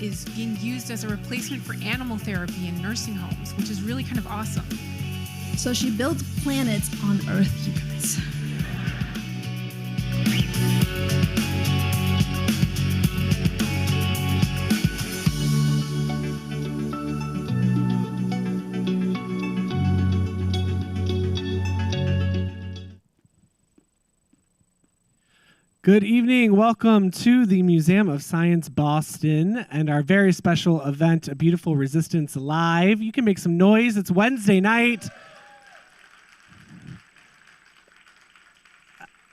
is being used as a replacement for animal therapy in nursing homes, which is really kind of awesome. So she builds planets on Earth, you guys. Good evening. Welcome to the Museum of Science Boston and our very special event, A Beautiful Resistance Live. You can make some noise. It's Wednesday night.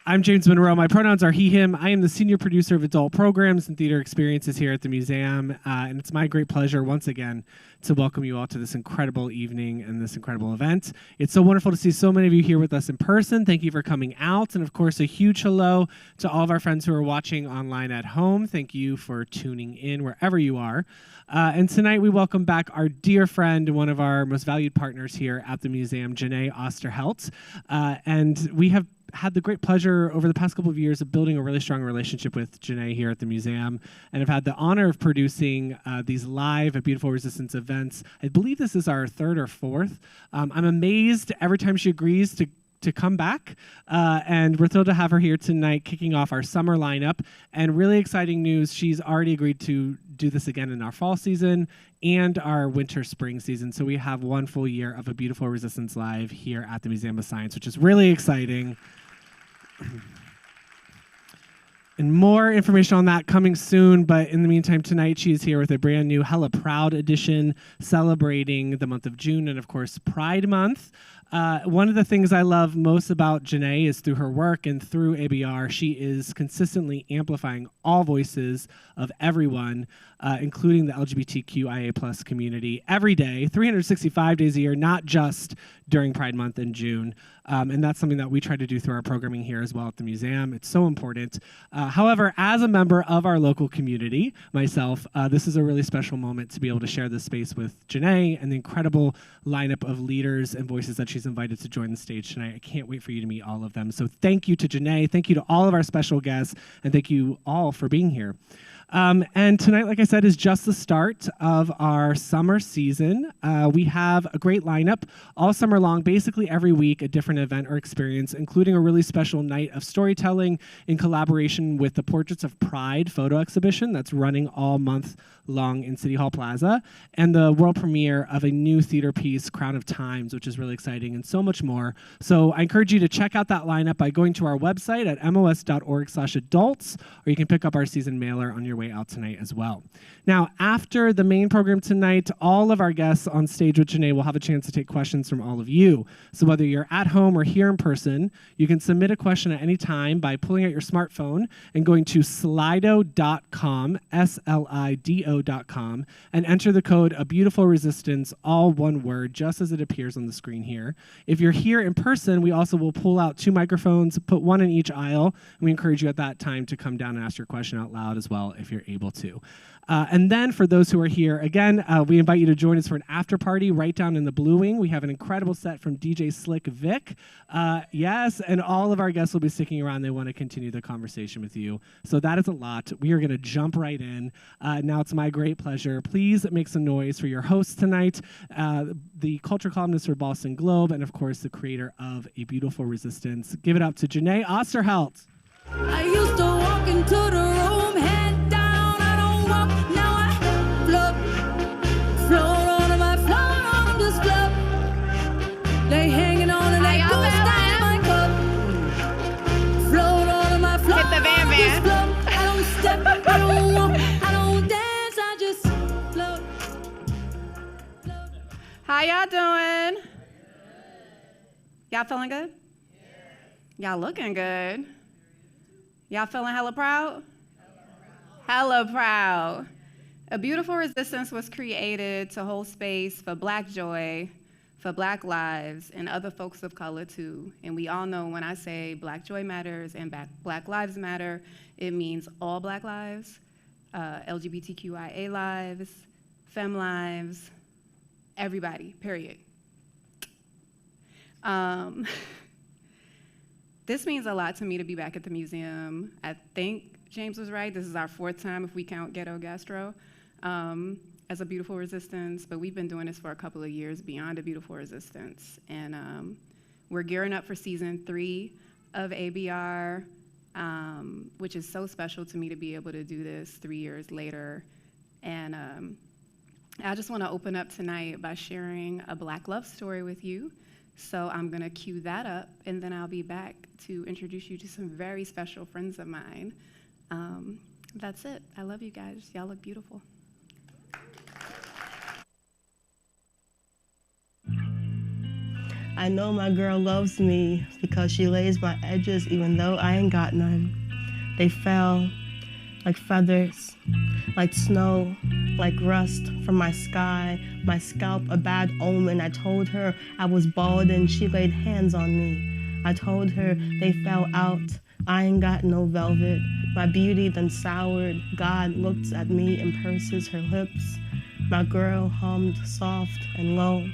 I'm James Monroe. My pronouns are he, him. I am the senior producer of adult programs and theater experiences here at the museum. And it's my great pleasure once again to welcome you all to this incredible evening and this incredible event. It's so wonderful to see so many of you here with us in person. Thank you for coming out. And of course, a huge hello to all of our friends who are watching online at home. Thank you for tuning in wherever you are. And tonight we welcome back our dear friend, one of our most valued partners here at the museum, Jeneé Osterheldt. And we have had the great pleasure over the past couple of years of building a really strong relationship with Jeneé here at the museum, and have had the honor of producing these live A Beautiful Resistance events. I believe this is our third or fourth. I'm amazed every time she agrees to come back, and we're thrilled to have her here tonight, kicking off our summer lineup. And really exciting news, she's already agreed to do this again in our fall season and our winter-spring season. So we have one full year of A Beautiful Resistance Live here at the Museum of Science, which is really exciting. And more information on that coming soon, but in the meantime, tonight she is here with a brand new 𝗕𝗲𝘂𝘂𝗁 edition celebrating the month of June and, of course, Pride Month. One of the things I love most about Jeneé is through her work and through ABR, she is consistently amplifying all voices of everyone, including the 𝗕𝗲𝘂𝗁𝗂𝘁+ community every day, 365 days a year, not just during Pride Month in June. And that's something that we try to do through our programming here as well at the museum. It's so important. However, as a member of our local community, myself, this is a really special moment to be able to share this space with Jeneé and the incredible lineup of leaders and voices that she's invited to join the stage tonight. I can't wait for you to meet all of them. So thank you to Jeneé, thank you to all of our special guests, and thank you all for being here. And tonight, like I said, is just the start of our summer season. We have a great lineup all summer long, basically every week, a different event or experience, including a really special night of storytelling in collaboration with the Portraits of Pride photo exhibition that's running all month long in City Hall Plaza, and the world premiere of a new theater piece, Crown of Times, which is really exciting, and so much more. So I encourage you to check out that lineup by going to our website at mos.org/adults, or you can pick up our season mailer on your way out tonight as well. Now, after the main program tonight, all of our guests on stage with Jeneé will have a chance to take questions from all of you. So whether you're at home or here in person, you can submit a question at any time by pulling out your smartphone and going to slido.com, SLIDO.com, and enter the code A Beautiful Resistance, all one word, just as it appears on the screen here. If you're here in person, we also will pull out 2 microphones, put one in each aisle, and we encourage you at that time to come down and ask your question out loud as well if you're able to. And then for those who are here, again, we invite you to join us for an after party right down in the Blue Wing. We have an incredible set from DJ Slick Vick. Yes, and all of our guests will be sticking around. They want to continue the conversation with you. So that is a lot. We are going to jump right in. Now it's my great pleasure. Please make some noise for your hosts tonight, the culture columnist for Boston Globe, and of course, the creator of A Beautiful Resistance. Give it up to Jeneé Osterheldt. I used to walk into the room, head down, I don't walk, now I float on this club. They hanging on and they ghost down my cup. Float on my floor. Hit the van. I don't step, I don't walk, I don't dance, I just float. How y'all doing? Y'all feeling good? Y'all looking good. Y'all feeling hella proud? Hella proud. A Beautiful Resistance was created to hold space for Black joy, for Black lives, and other folks of color too. And we all know when I say Black joy matters and Black lives matter, it means all Black lives, LGBTQIA lives, femme lives, everybody, period. This means a lot to me to be back at the museum. I think James was right. This is our 4th time if we count Ghetto Gastro. as a beautiful resistance, but we've been doing this for a couple of years beyond a beautiful resistance. And we're gearing up for season 3 of ABR, which is so special to me to be able to do this 3 years later. And I just want to open up tonight by sharing a Black love story with you. So I'm going to cue that up, and then I'll be back to introduce you to some very special friends of mine. That's it. I love you guys. Y'all look beautiful. I know my girl loves me because she lays my edges even though I ain't got none. They fell like feathers, like snow, like rust from my sky, my scalp a bad omen. I told her I was bald and she laid hands on me. I told her they fell out, I ain't got no velvet. My beauty then soured, God looked at me and purses her lips. My girl hummed soft and low,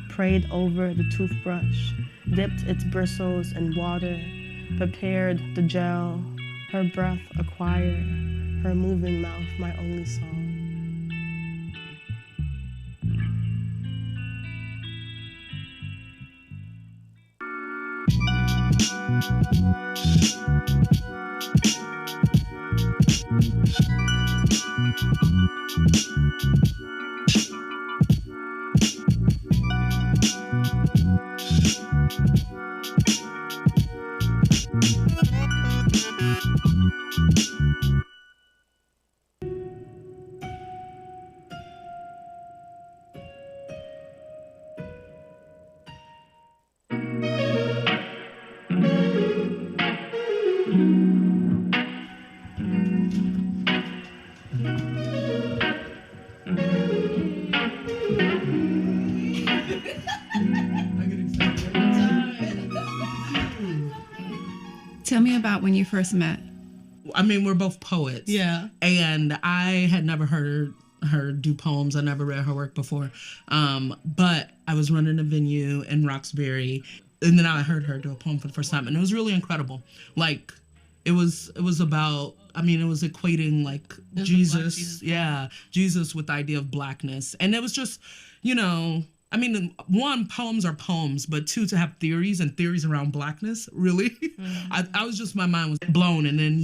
prayed over the toothbrush, dipped its bristles in water, prepared the gel, her breath a choir, her moving mouth my only song. Tell me about when you first met. I mean, we're both poets. Yeah. And I had never heard her do poems. I never read her work before. But I was running a venue in Roxbury, and then I heard her do a poem for the first time, and it was really incredible. Like, it was about, I mean, it was equating like Jesus, Jesus with the idea of Blackness. And it was just, you know, I mean, one, poems are poems, but two, to have theories and theories around Blackness, really. I was just, my mind was blown. And then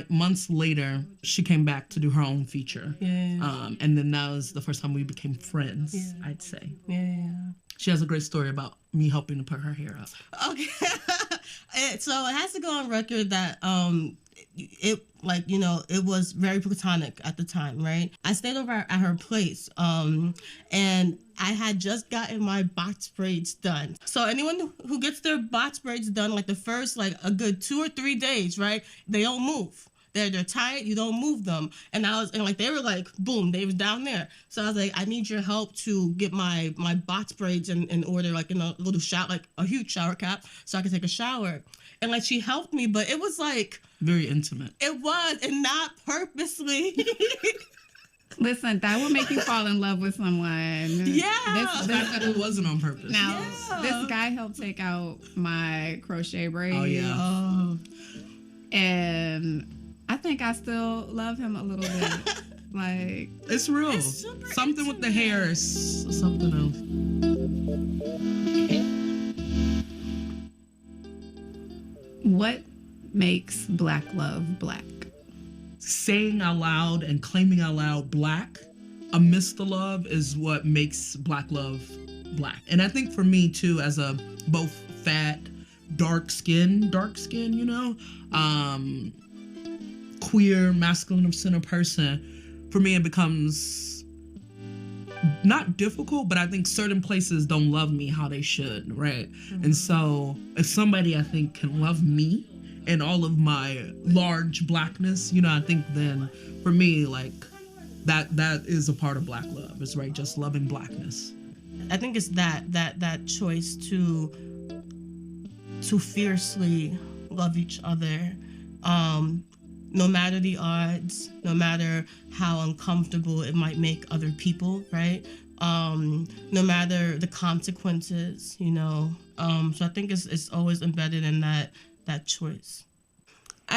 months later, she came back to do her own feature. Yeah. And then that was the first time we became friends, I'd say. Yeah. She has a great story about me helping to put her hair up. Okay. So it has to go on record that it, like, you know, it was very platonic at the time, right? I stayed over at her place, and I had just gotten my box braids done. So anyone who gets their box braids done, like the first, like a good 2 or 3 days, right? They don't move. They're tight, you don't move them. And they were like, boom, they was down there. So I was like, I need your help to get my box braids in order, like in a little shower, like a huge shower cap, so I could take a shower. And like, she helped me, but it was like, very intimate. It was, and not purposely. Listen, that will make you fall in love with someone. Yeah. It wasn't on purpose. Now, this guy helped take out my crochet braids. Oh, yeah. Oh. And I think I still love him a little bit. Like, it's real. It's super something with the hair is something else. What makes Black love Black? Saying out loud and claiming out loud Black amidst the love is what makes Black love Black. And I think for me too, as a both fat, dark skin, you know, queer, masculine of center person, for me it becomes not difficult, but I think certain places don't love me how they should, right? Mm-hmm. And so if somebody I think can love me and all of my large Blackness, you know, I think then for me, like, that is a part of Black love, is right, just loving Blackness. I think it's that choice to fiercely love each other, no matter the odds, no matter how uncomfortable it might make other people, right? No matter the consequences, you know. So I think it's always embedded in that choice.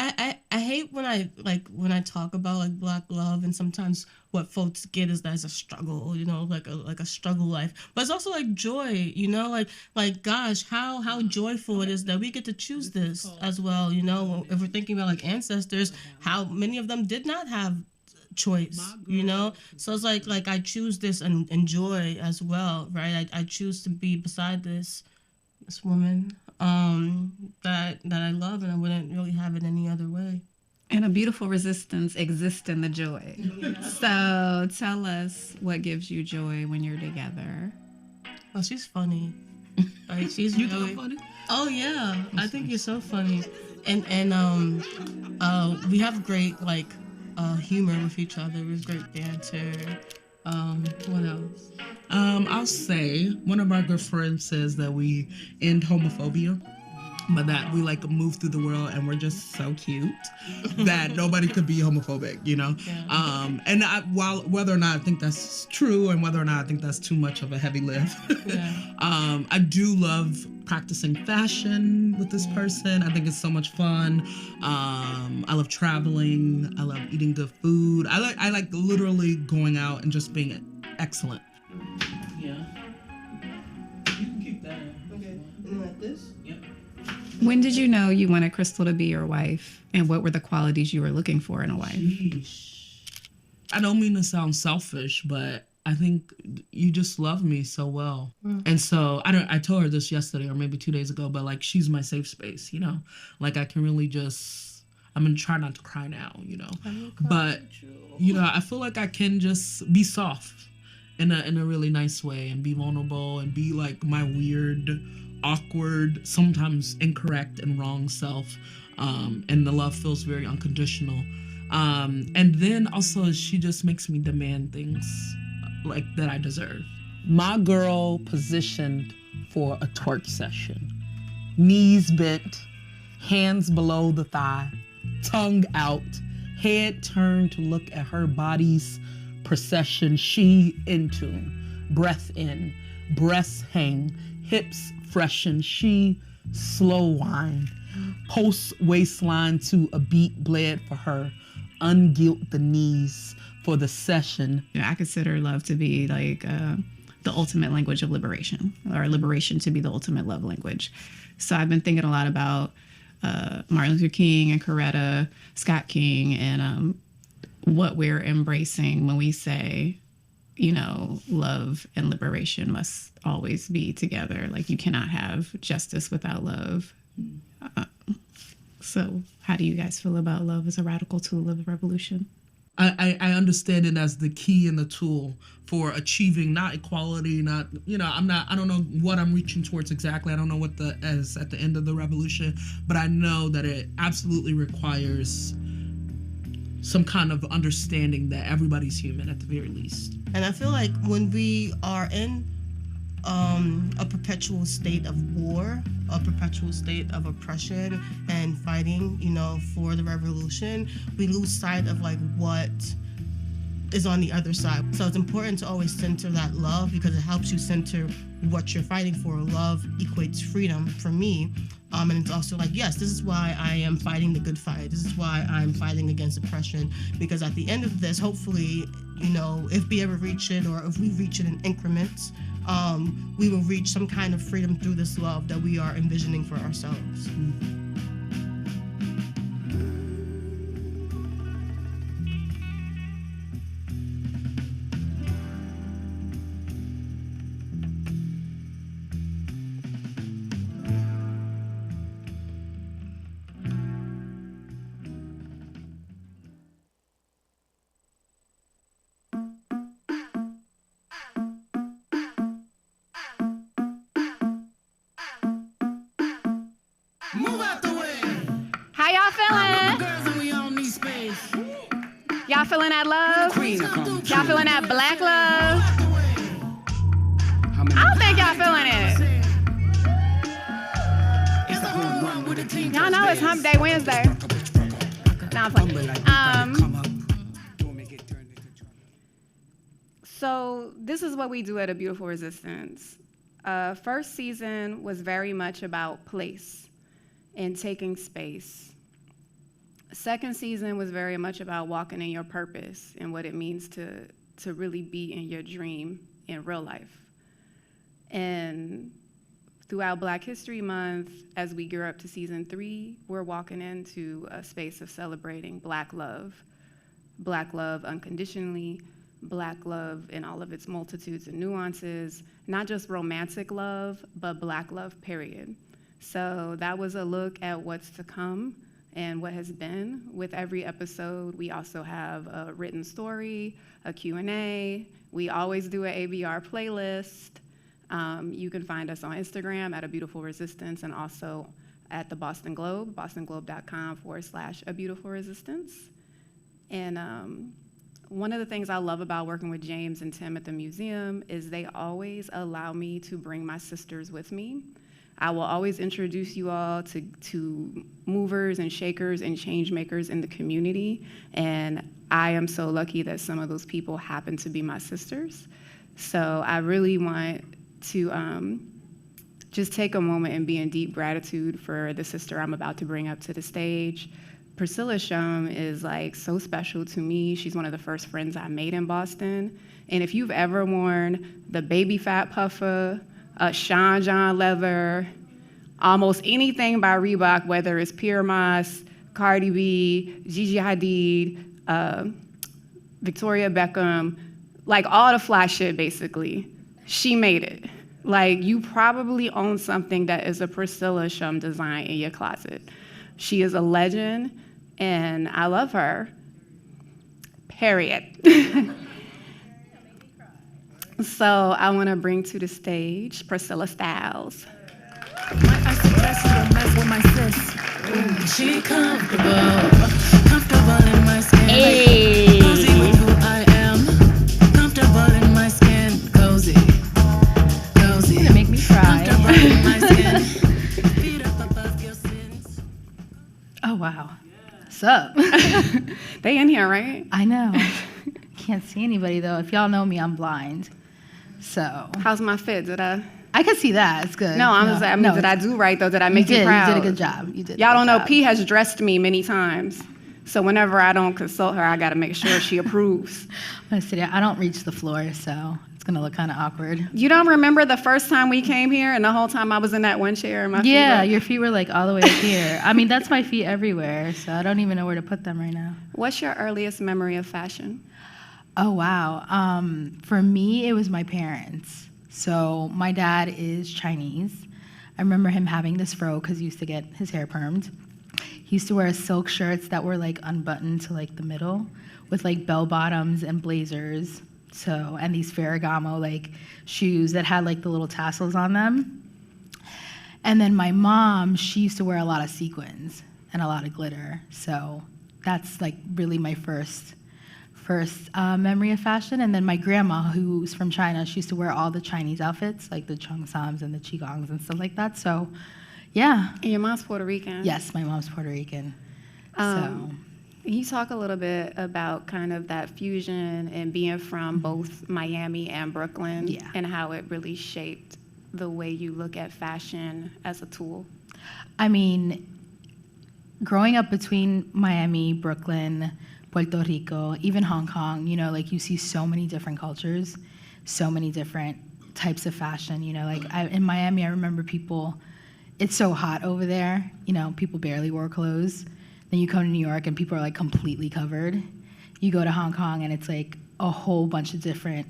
I hate when I talk about like Black love, and sometimes what folks get is that it's a struggle, you know, like a struggle life. But it's also like joy, you know, like gosh, how joyful it is that we get to choose this as well, you know. If we're thinking about like ancestors, how many of them did not have choice, you know. So it's like I choose this and enjoy as well, right? I choose to be beside this woman that I love, and I wouldn't really have it any other way. And a beautiful resistance exists in the joy. So tell us what gives you joy when you're together. Oh, she's funny. Like, she's really funny. Oh yeah, I think you're so funny, and we have great humor with each other. It was great banter. What else? I'll say one of our good friends says that we end homophobia, but that we move through the world and we're just so cute that nobody could be homophobic, you know? Yeah. And while whether or not I think that's true and whether or not I think that's too much of a heavy lift, yeah. I do love practicing fashion with this person. I think it's so much fun. I love traveling. I love eating good food. I like literally going out and just being excellent. Yeah. You can keep that. Okay. And like this? Yep. When did you know you wanted Crystal to be your wife, and what were the qualities you were looking for in a wife? Sheesh. I don't mean to sound selfish, but I think you just love me so well. And so I told her this yesterday or maybe 2 days ago, but she's my safe space, you know? I can really I'm gonna try not to cry now, you know? But, you know, I feel like I can just be soft in a really nice way and be vulnerable and be my weird, awkward, sometimes incorrect and wrong self. And the love feels very unconditional. And then also she just makes me demand things that I deserve. My girl positioned for a twerk session. Knees bent, hands below the thigh, tongue out, head turned to look at her body's procession. She in tune, breath in, breasts hang, hips freshen. She slow wind, post waistline to a beat bled for her, ungilt the knees for the session. I consider love to be the ultimate language of liberation, or liberation to be the ultimate love language. So I've been thinking a lot about Martin Luther King and Coretta Scott King, and what we're embracing when we say, you know, love and liberation must always be together. You cannot have justice without love. So how do you guys feel about love as a radical tool of the revolution? I understand it as the key and the tool for achieving not equality, not, you know, I don't know what I'm reaching towards exactly. I don't know what as at the end of the revolution, but I know that it absolutely requires some kind of understanding that everybody's human at the very least. And I feel like when we are in a perpetual state of war, a perpetual state of oppression and fighting, you know, for the revolution, we lose sight of what is on the other side. So it's important to always center that love, because it helps you center what you're fighting for. Love equates freedom for me. And it's also yes, this is why I am fighting the good fight. This is why I'm fighting against oppression, because at the end of this, hopefully, you know, if we ever reach it, or if we reach it in increments, we will reach some kind of freedom through this love that we are envisioning for ourselves. Y'all feeling that love? Y'all feeling that Black love? I don't think y'all feeling it. Y'all know it's Hump Day Wednesday. Nah, I'm playing. So this is what we do at A Beautiful Resistance. First season was very much about place and taking space. Second season was very much about walking in your purpose and what it means to really be in your dream in real life. And throughout Black History Month, as we gear up to season 3, we're walking into a space of celebrating Black love unconditionally, Black love in all of its multitudes and nuances, not just romantic love, but Black love, period. So that was a look at what's to come and what has been. With every episode, we also have a written story, a Q&A. We always do an ABR playlist. You can find us on Instagram at @ABeautifulResistance and also at the Boston Globe, bostonglobe.com/abeautifulresistance. And one of the things I love about working with James and Tim at the museum is they always allow me to bring my sisters with me. I will always introduce you all to movers and shakers and change makers in the community. And I am so lucky that some of those people happen to be my sisters. So I really want to just take a moment and be in deep gratitude for the sister I'm about to bring up to the stage. Priscilla Shum is like so special to me. She's one of the first friends I made in Boston. And if you've ever worn the baby fat puffer, a Sean John leather, almost anything by Reebok, whether it's Pure Moss, Cardi B, Gigi Hadid, Victoria Beckham, like all the fly shit basically, she made it. Like you probably own something that is a Priscilla Shum design in your closet. She is a legend and I love her, period. So I want to bring to the stage Priscilla Styles. She comfortable in my skin. Hey. Cozy with who I am. Comfortable in my skin. Cozy. You're gonna make me cry. Comfortable in my skin. Feet up above your sins. Oh, wow. What's up? They in here, right? I know. Can't see anybody, though. If y'all know me, I'm blind. So. How's my fit? Did I? I can see that. It's good. No, did I do right, though? Did I make you proud? You did a good job. You did. Y'all don't know, P has dressed me many times. So whenever I don't consult her, I got to make sure she approves. I'm going to sit here. I don't reach the floor, so it's going to look kind of awkward. You don't remember the first time we came here and the whole time I was in that one chair and my feet Yeah, were... your feet were like all the way up here. I mean, that's my feet everywhere, so I don't even know where to put them right now. What's your earliest memory of fashion? Oh, wow. For me, it was my parents. So my dad is Chinese. I remember him having this fro because he used to get his hair permed. He used to wear silk shirts that were like unbuttoned to like the middle with like bell bottoms and blazers. So, and these Ferragamo like shoes that had like the little tassels on them. And then my mom, she used to wear a lot of sequins and a lot of glitter. So that's like really my first memory of fashion. And then my grandma, who's from China, she used to wear all the Chinese outfits, like the cheongsams and the qigongs and stuff like that. So, yeah. And your mom's Puerto Rican? Yes, my mom's Puerto Rican. Can you talk a little bit about kind of that fusion and being from both Miami and Brooklyn and how it really shaped the way you look at fashion as a tool? I mean, growing up between Miami, Brooklyn, Puerto Rico, even Hong Kong, you know, like you see so many different cultures, so many different types of fashion, you know, like in Miami, I remember people, it's so hot over there, you know, people barely wore clothes. Then you come to New York and people are like completely covered. You go to Hong Kong and it's like a whole bunch of different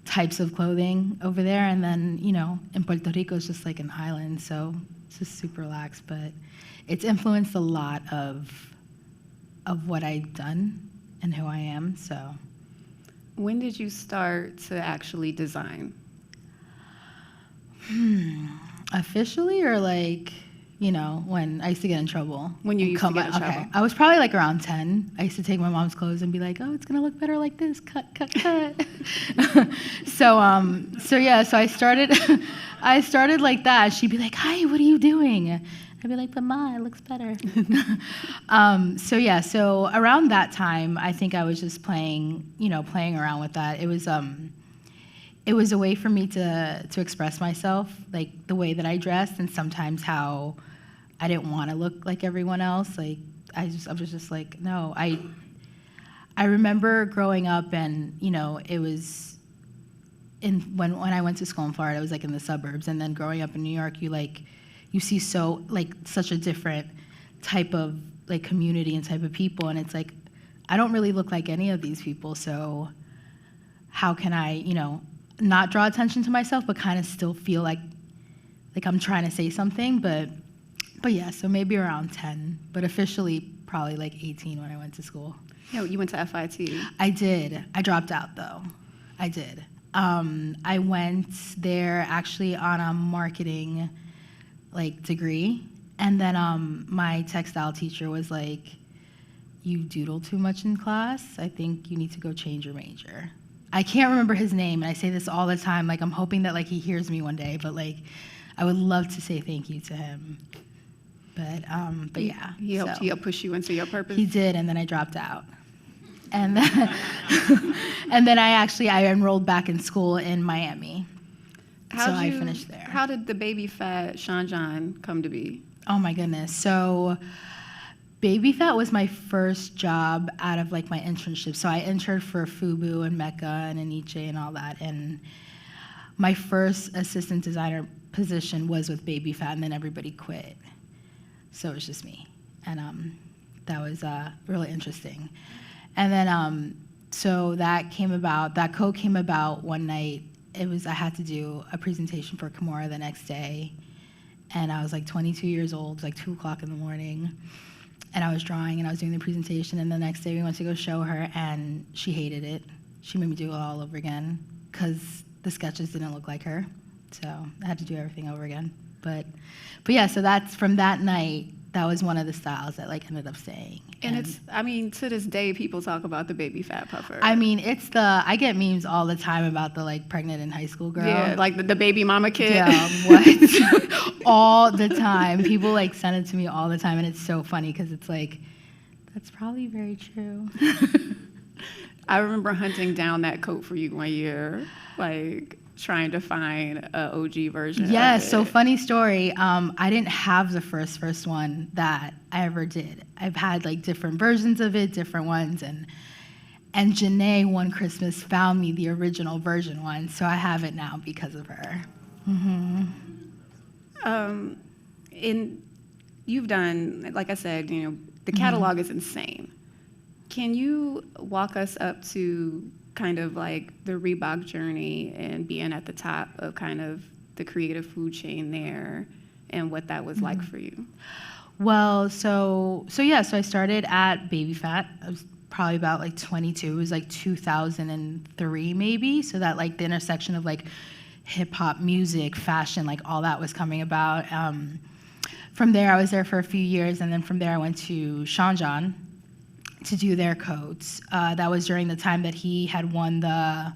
types of clothing over there. And then, you know, in Puerto Rico, it's just like an island, so it's just super relaxed, but it's influenced a lot of what I've done and who I am, so. When did you start to actually design? Officially or like, you know, when I used to get in trouble? When you used to get in trouble? Okay, I was probably like around 10. I used to take my mom's clothes and be like, oh, it's gonna look better like this, cut. So I started like that. She'd be like, hi, what are you doing? I'd be like, but Ma, it looks better. So around that time, I think I was just playing around with that. It was a way for me to express myself, like the way that I dressed and sometimes how I didn't want to look like everyone else, like I was just like, no. I remember growing up, and it was when I went to school in Florida, it was like in the suburbs, and then growing up in New York, you see so like such a different type of like community and type of people, and it's like I don't really look like any of these people, so how can I not draw attention to myself, but kind of still feel like I'm trying to say something, but yeah, so maybe around 10, but officially probably like 18 when I went to school. Yeah, you went to FIT. I did. I dropped out though. I did. I went there actually on a marketing like degree, and then my textile teacher was like, "You doodle too much in class. I think you need to go change your major." I can't remember his name, and I say this all the time. Like I'm hoping that like he hears me one day, but like I would love to say thank you to him. But yeah. He helped push you into your purpose. He did, and then I dropped out. And then, and then I enrolled back in school in Miami. I finished there. How did the Baby Fat Sean John come to be? Oh my goodness. So Baby Fat was my first job out of like my internship. So I interned for FUBU and Mecca and Aniche and all that. And my first assistant designer position was with Baby Fat, and then everybody quit. So it was just me. And that was really interesting. And then, so that code came about one night. I had to do a presentation for 𝗕𝗲 the next day. And I was like 22 years old, it was like 2 o'clock in the morning. And I was drawing and I was doing the presentation. And the next day we went to go show her, and she hated it. She made me do it all over again because the sketches didn't look like her. So I had to do everything over again. But yeah, so that's from that night. That was one of the styles that like ended up staying. And to this day, people talk about the Baby Fat puffer. I mean, I get memes all the time about the like pregnant in high school girl. Yeah, like the baby mama kid. Yeah, what? All the time. People like send it to me all the time, and it's so funny because it's like, that's probably very true. I remember hunting down that coat for you one year, like trying to find an OG version. Yeah, of it. so funny story. I didn't have the first one that I ever did. I've had like different versions of it, different ones, and Jeneé one Christmas found me the original version one, so I have it now because of her. Mm-hmm. And you've done, like I said, the catalog is insane. Can you walk us up to kind of like the Reebok journey and being at the top of kind of the creative food chain there and what that was like for you? Well, so I started at Baby Fat. I was probably about like 22. It was like 2003 maybe. So that like the intersection of like hip hop, music, fashion, like all that was coming about. From there, I was there for a few years, and then from there I went to Sean John to do their coats. That was during the time that he had won the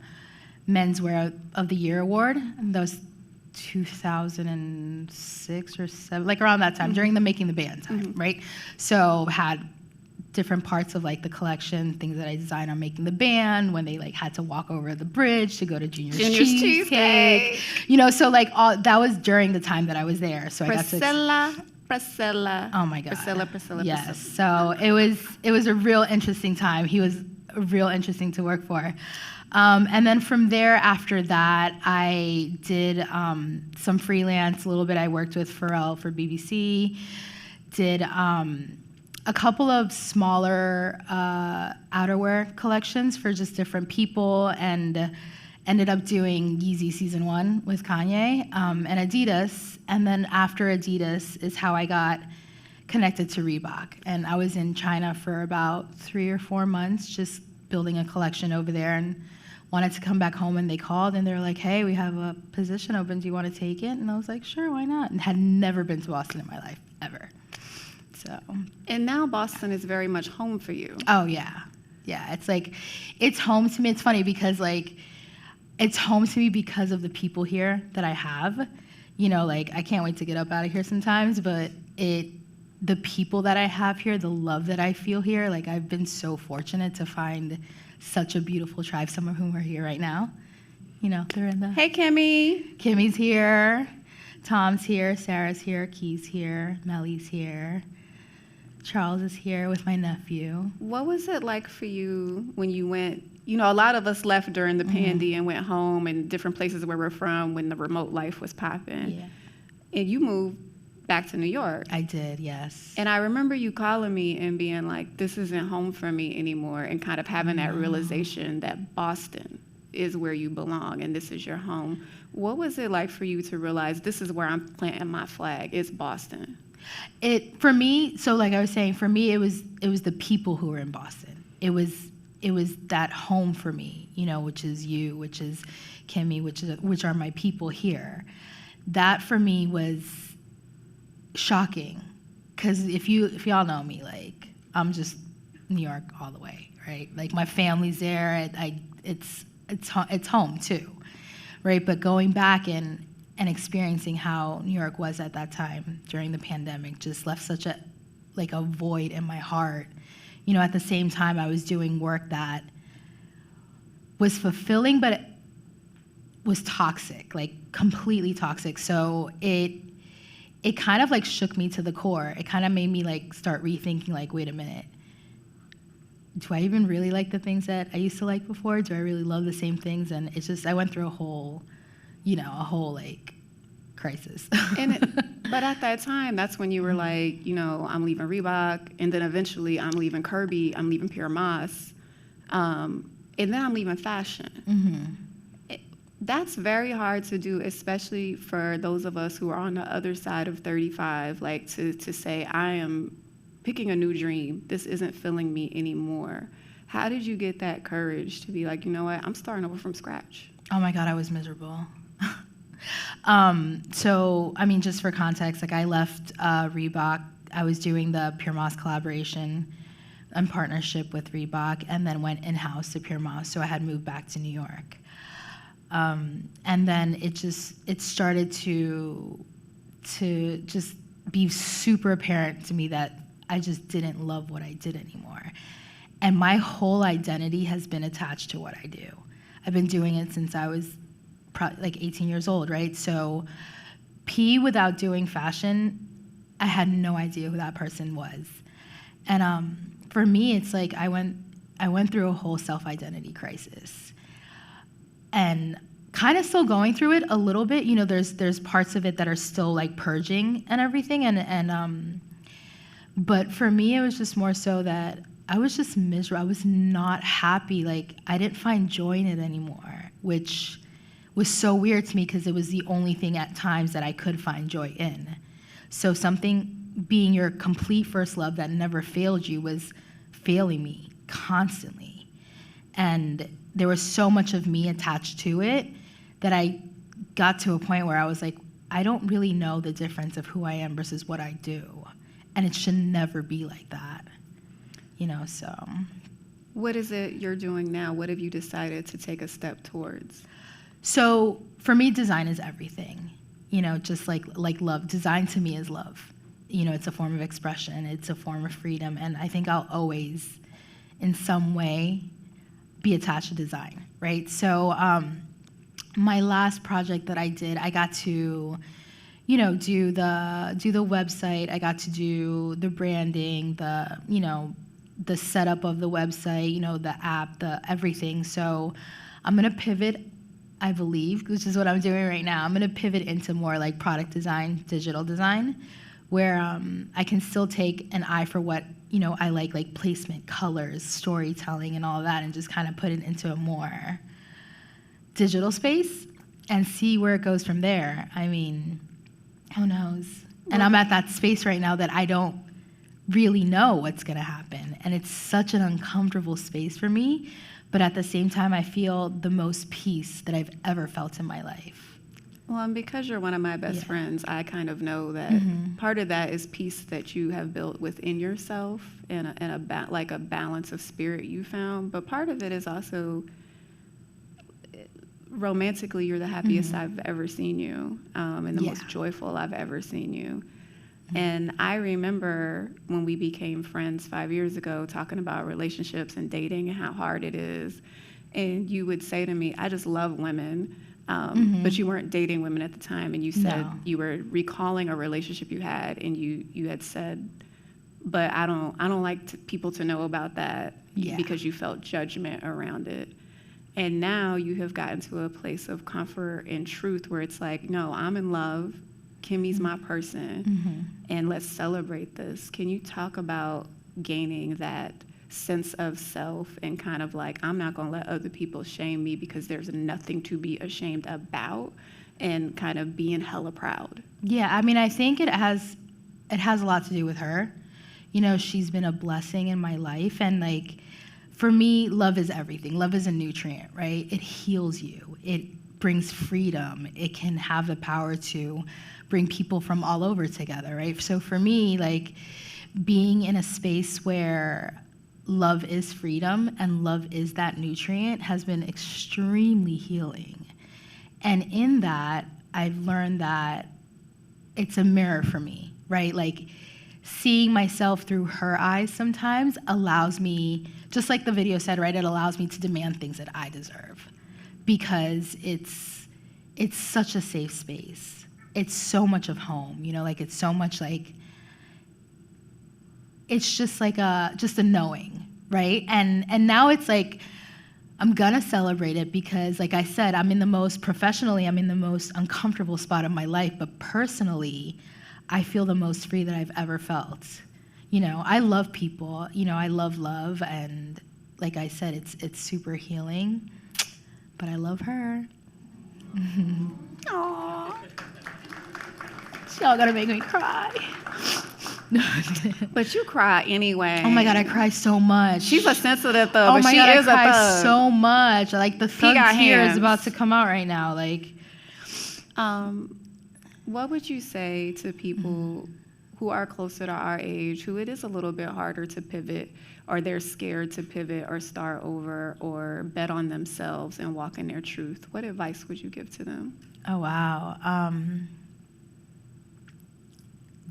Menswear of the Year award. And that was 2006 or 7, like around that time, during the Making the Band time, right? So had different parts of like the collection, things that I designed on Making the Band, when they like had to walk over the bridge to go to Junior's Cheesecake. So like all that was during the time that I was there. So Priscilla. Oh my God. Priscilla. Yes. So it was a real interesting time. He was real interesting to work for. And then from there, after that, I did some freelance. A little bit I worked with Pharrell for BBC. Did a couple of smaller outerwear collections for just different people, and ended up doing Yeezy Season 1 with Kanye and Adidas. And then after Adidas is how I got connected to Reebok. And I was in China for about 3 or 4 months, just building a collection over there, and wanted to come back home, and they called and they were like, hey, we have a position open, do you want to take it? And I was like, sure, why not? And had never been to Boston in my life, ever. So. And now Boston is very much home for you. Oh, yeah. Yeah, it's like, it's home to me. It's funny because like, it's home to me because of the people here that I have. Like I can't wait to get up out of here sometimes, but the people that I have here, the love that I feel here, like I've been so fortunate to find such a beautiful tribe, some of whom are here right now. They're in the... Hey, Kimmy. Kimmy's here. Tom's here. Sarah's here. Key's here. Melly's here. Charles is here with my nephew. What was it like for you when you went? You know, a lot of us left during the pandy and went home and different places where we're from when the remote life was popping. Yeah. And you moved back to New York. I did, yes. And I remember you calling me and being like, this isn't home for me anymore, and kind of having that realization that Boston is where you belong and this is your home. What was it like for you to realize this is where I'm planting my flag? It's Boston. For me, so like I was saying, for me it was the people who were in Boston. It was that home for me, you know, which is you, which is Kimmy, which are my people here. That for me was shocking, because if y'all know me, like, I'm just New York all the way, right? Like, my family's there. It's home too, right? But going back and experiencing how New York was at that time during the pandemic just left such a void in my heart. You know, at the same time, I was doing work that was fulfilling, but it was toxic, like completely toxic. So it kind of like shook me to the core. It kind of made me like start rethinking, like, wait a minute, do I even really like the things that I used to like before? Do I really love the same things? And it's just, I went through a whole like crisis. But at that time, that's when you were like, you know, I'm leaving Reebok, and then eventually I'm leaving 𝗕𝗏𝘃𝗄𝗏, I'm leaving 𝗕𝗲𝘂𝘃𝗏𝘂𝗁, and then I'm leaving fashion. That's very hard to do, especially for those of us who are on the other side of 35, like to say, I am picking a new dream. This isn't filling me anymore. How did you get that courage to be like, you know what, I'm starting over from scratch? Oh my God, I was miserable. So, I mean, just for context, like, I left Reebok. I was doing the 𝗕𝗲𝘂𝗁 collaboration in partnership with Reebok, and then went in-house to 𝗕𝗲𝘂. So I had moved back to New York. And then it started to just be super apparent to me that I just didn't love what I did anymore. And my whole identity has been attached to what I do. I've been doing it since I was like 18 years old, right? So P, without doing fashion, I had no idea who that person was. And for me, it's like I went through a whole self-identity crisis. And kind of still going through it a little bit. You know, there's parts of it that are still like purging and everything. But for me, it was just more so that I was just miserable. I was not happy. Like, I didn't find joy in it anymore, which was so weird to me because it was the only thing at times that I could find joy in. So something being your complete first love that never failed you was failing me constantly. And there was so much of me attached to it that I got to a point where I was like, I don't really know the difference of who I am versus what I do. And it should never be like that, you know, so. What is it you're doing now? What have you decided to take a step towards? So for me, design is everything, you know, just like love. Design to me is love. You know, it's a form of expression. It's a form of freedom. And I think I'll always, in some way, be attached to design, right? So my last project that I did, I got to, you know, do the website. I got to do the branding, the setup of the website, you know, the app, the everything. So I'm gonna pivot, I believe, which is what I'm doing right now. I'm gonna pivot into more like product design, digital design, where I can still take an eye for what, you know, I like placement, colors, storytelling, and all of that, and just kind of put it into a more digital space and see where it goes from there. I mean, who knows? And I'm at that space right now that I don't really know what's gonna happen. And it's such an uncomfortable space for me, but at the same time, I feel the most peace that I've ever felt in my life. Well, and because you're one of my best friends, I kind of know that part of that is peace that you have built within yourself and a balance of spirit you found. But part of it is also romantically, you're the happiest I've ever seen you, and the most joyful I've ever seen you. And I remember when we became friends 5 years ago, talking about relationships and dating and how hard it is. And you would say to me, I just love women. But you weren't dating women at the time. And you said you were recalling a relationship you had, and you had said, but I don't like people to know about that Yeah. because you felt judgment around it. And now you have gotten to a place of comfort and truth where it's like, no, I'm in love. Kimmy's my person, and let's celebrate this. Can you talk about gaining that sense of self and kind of like, I'm not going to let other people shame me because there's nothing to be ashamed about, and kind of being hella proud? Yeah, I mean, I think it has a lot to do with her. You know, she's been a blessing in my life, and like, for me, love is everything. Love is a nutrient, right? It heals you. It brings freedom. It can have the power to bring people from all over together, right? So for me, like, being in a space where love is freedom and love is that nutrient has been extremely healing. And in that, I've learned that it's a mirror for me, right? Like, seeing myself through her eyes sometimes allows me, just like the video said, right? It allows me to demand things that I deserve, because it's such a safe space. It's so much of home, you know, like, it's so much like, it's just like just a knowing, right? And now it's like, I'm gonna celebrate it because, like I said, I'm in the most uncomfortable spot of my life, but personally, I feel the most free that I've ever felt. You know, I love people, you know, I love love, and like I said, it's super healing, but I love her. Aww. Y'all gonna make me cry. But you cry anyway. Oh my God, I cry so much. She's a sensitive thug, Oh but my she God, is I a cry thug. so much. Like, the thug got tear hands. is about to come out right now. Like, what would you say to people who are closer to our age, who it is a little bit harder to pivot, or they're scared to pivot or start over or bet on themselves and walk in their truth? What advice would you give to them? oh wow.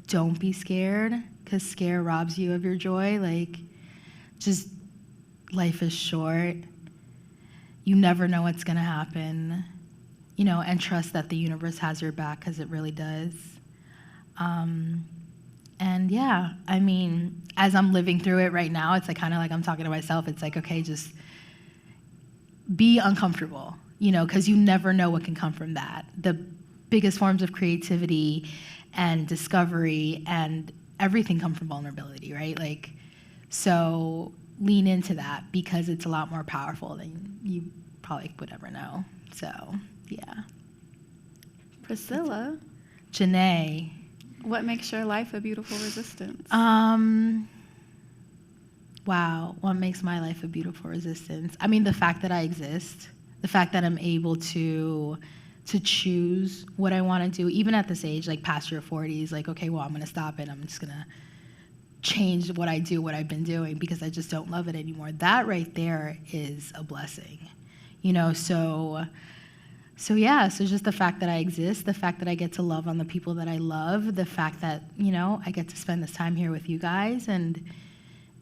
Don't be scared, because scare robs you of your joy. Like, just, life is short. You never know what's gonna happen, you know, and trust that the universe has your back, because it really does. And yeah, I mean, as I'm living through it right now, it's like kind of like I'm talking to myself. It's like, okay, just be uncomfortable, you know, because you never know what can come from that. The biggest forms of creativity and discovery and everything come from vulnerability, right? Like, so lean into that, because it's a lot more powerful than you probably would ever know. So, yeah. Priscilla, Jeneé. what makes your life a beautiful resistance? Wow, what makes my life a beautiful resistance? I mean, the fact that I exist, the fact that I'm able to choose what I want to do, even at this age, like past your 40s, like, okay, well, I'm going to stop it. I'm just going to change what I do, what I've been doing, because I just don't love it anymore. That right there is a blessing, you know? So yeah, so just the fact that I exist, the fact that I get to love on the people that I love, the fact that, you know, I get to spend this time here with you guys, and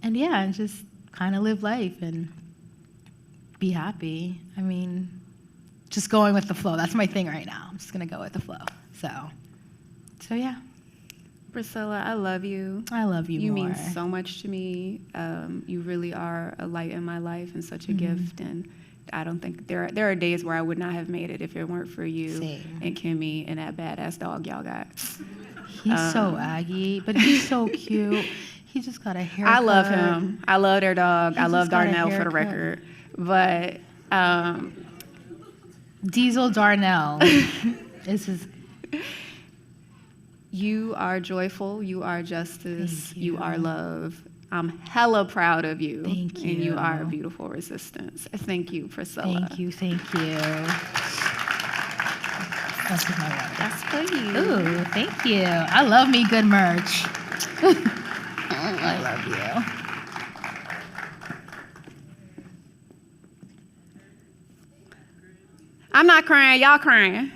yeah, and just kind of live life and be happy. I mean, just going with the flow. That's my thing right now. I'm just gonna go with the flow. So yeah. Priscilla, I love you. I love you You more. mean so much to me. You really are a light in my life and such a gift. And I don't think there are days where I would not have made it if it weren't for you Same. and Kimmy and that badass dog y'all got. He's so Aggie, but he's so cute. He just got a haircut. I love him. I love their dog. I love just got a Darnell for the haircut. record. But Diesel Darnell is his. you are joyful. You are justice. Thank You you. are love. I'm hella proud of you. Thank And you you. are a beautiful resistance. Thank you, Priscilla. Thank you. That's my water. That's for you. Ooh, thank you. I love me good merch. I love you. I'm not crying. Y'all crying.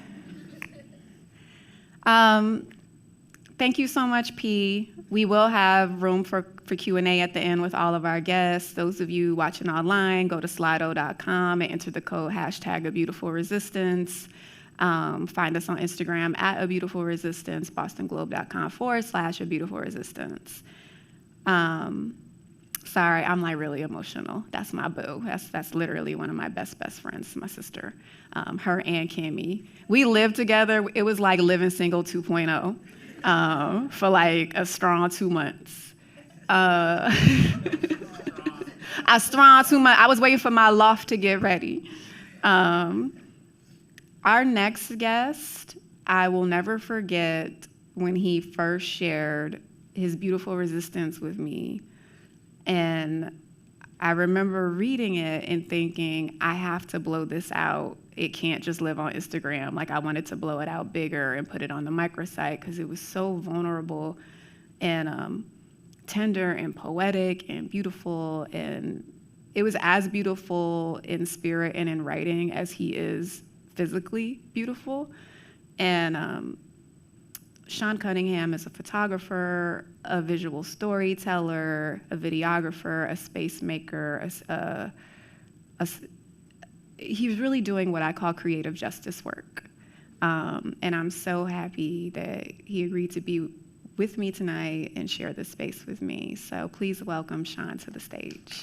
Thank you so much, P. We will have room for Q&A at the end with all of our guests. Those of you watching online, go to slido.com and enter the code #ABeautifulResistance. Find us on Instagram at @ABeautifulResistance, bostonglobe.com /ABeautifulResistance. Sorry, I'm like really emotional. That's my boo. That's literally one of my best friends, my sister, her and Kimmy. We lived together. It was like living single 2.0 for like a strong 2 months. I was waiting for my loft to get ready. Our next guest, I will never forget when he first shared his beautiful resistance with me. And I remember reading it and thinking, I have to blow this out. It can't just live on Instagram. Like, I wanted to blow it out bigger and put it on the microsite because it was so vulnerable and tender and poetic and beautiful. And it was as beautiful in spirit and in writing as he is physically beautiful. And Sean Cunningham is a photographer, a visual storyteller, a videographer, a space maker. He's really doing what I call creative justice work. And I'm so happy that he agreed to be with me tonight and share this space with me. So please welcome Sean to the stage.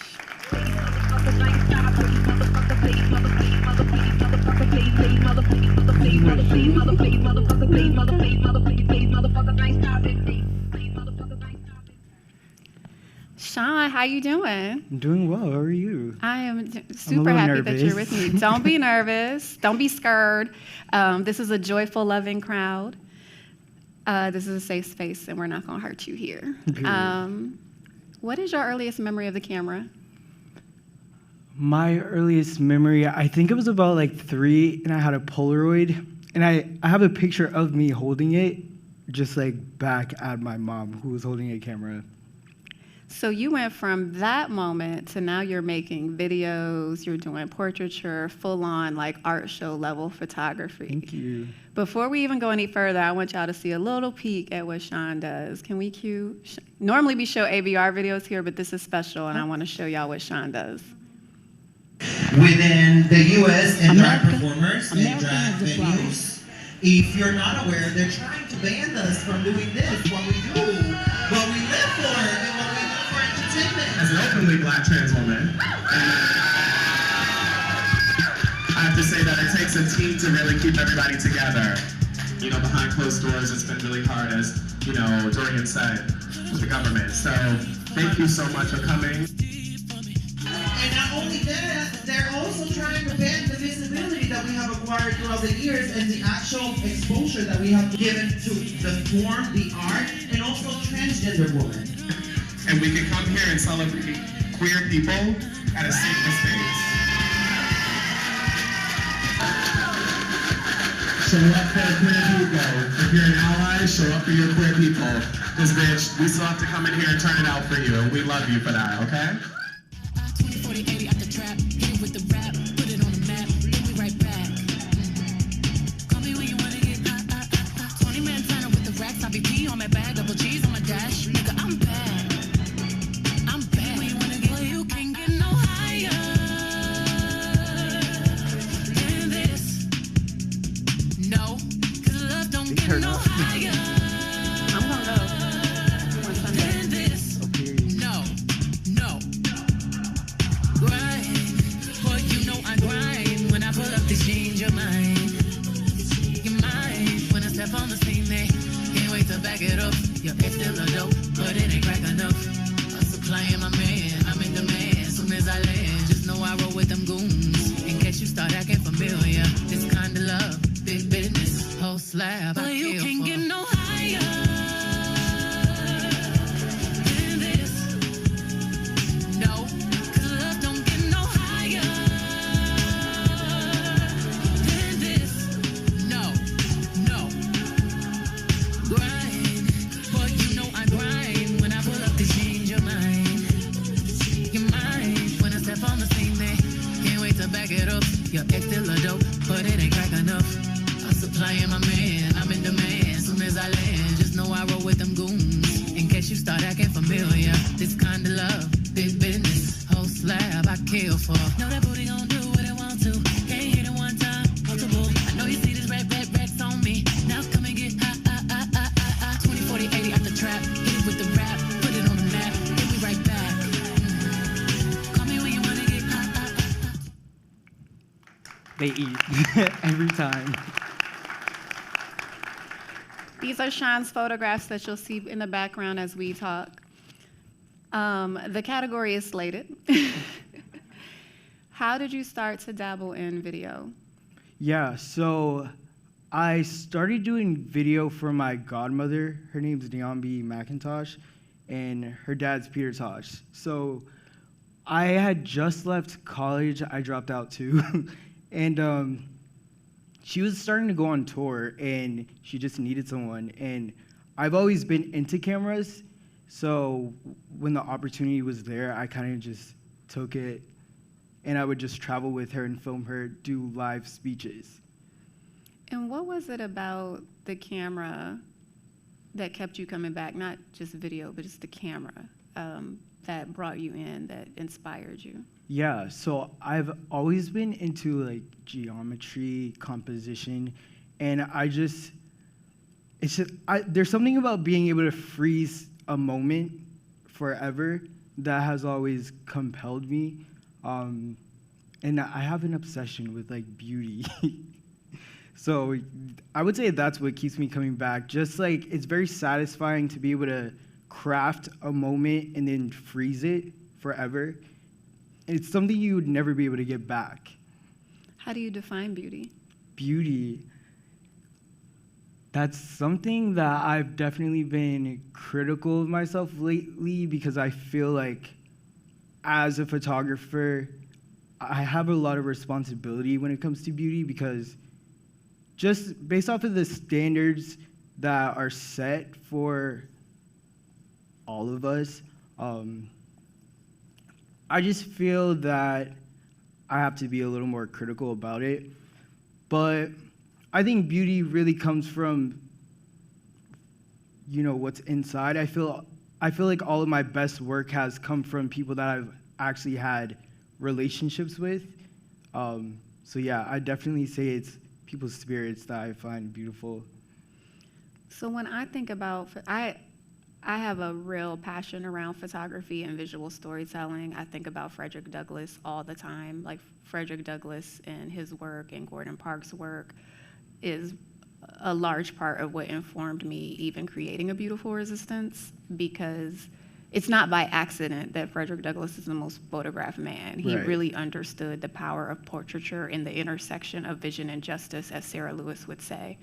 Sean, how you doing? I'm doing well. How are you? I am super happy that you're with me. Don't be nervous. Don't be scared. This is a joyful, loving crowd. This is a safe space, and we're not going to hurt you here. What is your earliest memory of the camera? My earliest memory, I think it was about like 3, and I had a Polaroid, and I have a picture of me holding it, just like back at my mom, who was holding a camera. So you went from that moment to now you're making videos, you're doing portraiture, full-on like art show level photography. Thank you. Before we even go any further, I want y'all to see a little peek at what Sean does. Can we cue? Normally we show ABR videos here, but this is special, and I want to show y'all what Sean does. Within the U.S. and drag performers and drag venues, if you're not aware, they're trying to ban us from doing this, what we do, what we live for, and what we do for entertainment. As an openly Black trans woman, I have to say that it takes a team to really keep everybody together. You know, behind closed doors, it's been really hard, as, you know, Dorian said, with the government. So thank you so much for coming. And not only that, they're also trying to ban the visibility that we have acquired throughout the years and the actual exposure that we have given to the form, the art, and also transgender women. And we can come here and celebrate queer people at a safer space. Show up for queer people. If you're an ally, show up for your queer people. Because, bitch, we still have to come in here and turn it out for you, and we love you for that, okay? 20-40-80 out the trap, hit it with the rap, put it on the map, then we right back. Call me when you wanna get 20 Montana with the racks, IBP on my bag, double G's on my dash. Nigga, I'm bad. I'm bad. When you wanna get, well, you can't get no higher than this. No, 'cause love don't get no higher. I'm gonna go one Sunday. Than this. No. Grind, boy, you know I grind. When I pull up these jeans, you're mine. You're mine. When I step on the scene, they can't wait to back it up. Your ex still a dope, but it ain't crack enough. I'm supplying my man, I'm in demand. Soon as I land, just know I roll with them goons. In case you start acting familiar, this kind of love, big business, whole slab. Boy, you can't get no higher. Your ex still a dope, but it ain't crack enough. I'm supplying my man, I'm in demand. Soon as I land, just know I roll with them goons. In case you start acting familiar, this kind of love, big business, whole slab I kill for. Know that booty gon' do what it want to. Can't hit it one time, multiple. I know you see this racks on me. Now come and get 20-40-80 out the trap. Hit it with the rap, put it on the map. they eat every time. These are Sean's photographs that you'll see in the background as we talk. The category is slated. How did you start to dabble in video? Yeah, so I started doing video for my godmother. Her name's 𝗕𝗲𝘃𝗃𝗁𝗃𝗃𝗁, and her dad's Peter Tosh. So I had just left college. I dropped out too. And she was starting to go on tour, and she just needed someone. And I've always been into cameras, so when the opportunity was there, I kind of just took it, and I would just travel with her and film her do live speeches. And what was it about the camera that kept you coming back? Not just video, but just the camera that brought you in, that inspired you? Yeah, so I've always been into like geometry, composition, and there's something about being able to freeze a moment forever that has always compelled me. And I have an obsession with like beauty. So I would say that's what keeps me coming back. Just like, it's very satisfying to be able to craft a moment and then freeze it forever. It's something you would never be able to get back. How do you define beauty? Beauty, that's something that I've definitely been critical of myself lately, because I feel like as a photographer, I have a lot of responsibility when it comes to beauty, because just based off of the standards that are set for all of us, I just feel that I have to be a little more critical about it. But I think beauty really comes from, what's inside. I feel like all of my best work has come from people that I've actually had relationships with. So yeah, I definitely say it's people's spirits that I find beautiful. So when I think about, I have a real passion around photography and visual storytelling. I think about Frederick Douglass all the time. Like Frederick Douglass and his work and Gordon Parks' work is a large part of what informed me even creating A Beautiful Resistance, because it's not by accident that Frederick Douglass is the most photographed man. He really understood the power of portraiture in the intersection of vision and justice, as Sarah Lewis would say.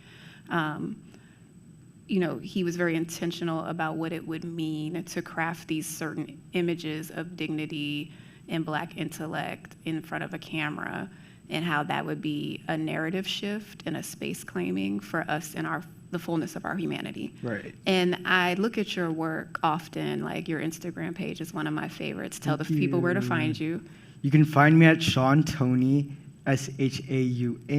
He was very intentional about what it would mean to craft these certain images of dignity and Black intellect in front of a camera, and how that would be a narrative shift and a space claiming for us in the fullness of our humanity. Right. And I look at your work often, like your Instagram page is one of my favorites. Tell the people where to find you. You can find me at Shaun Toney, ShaunTony.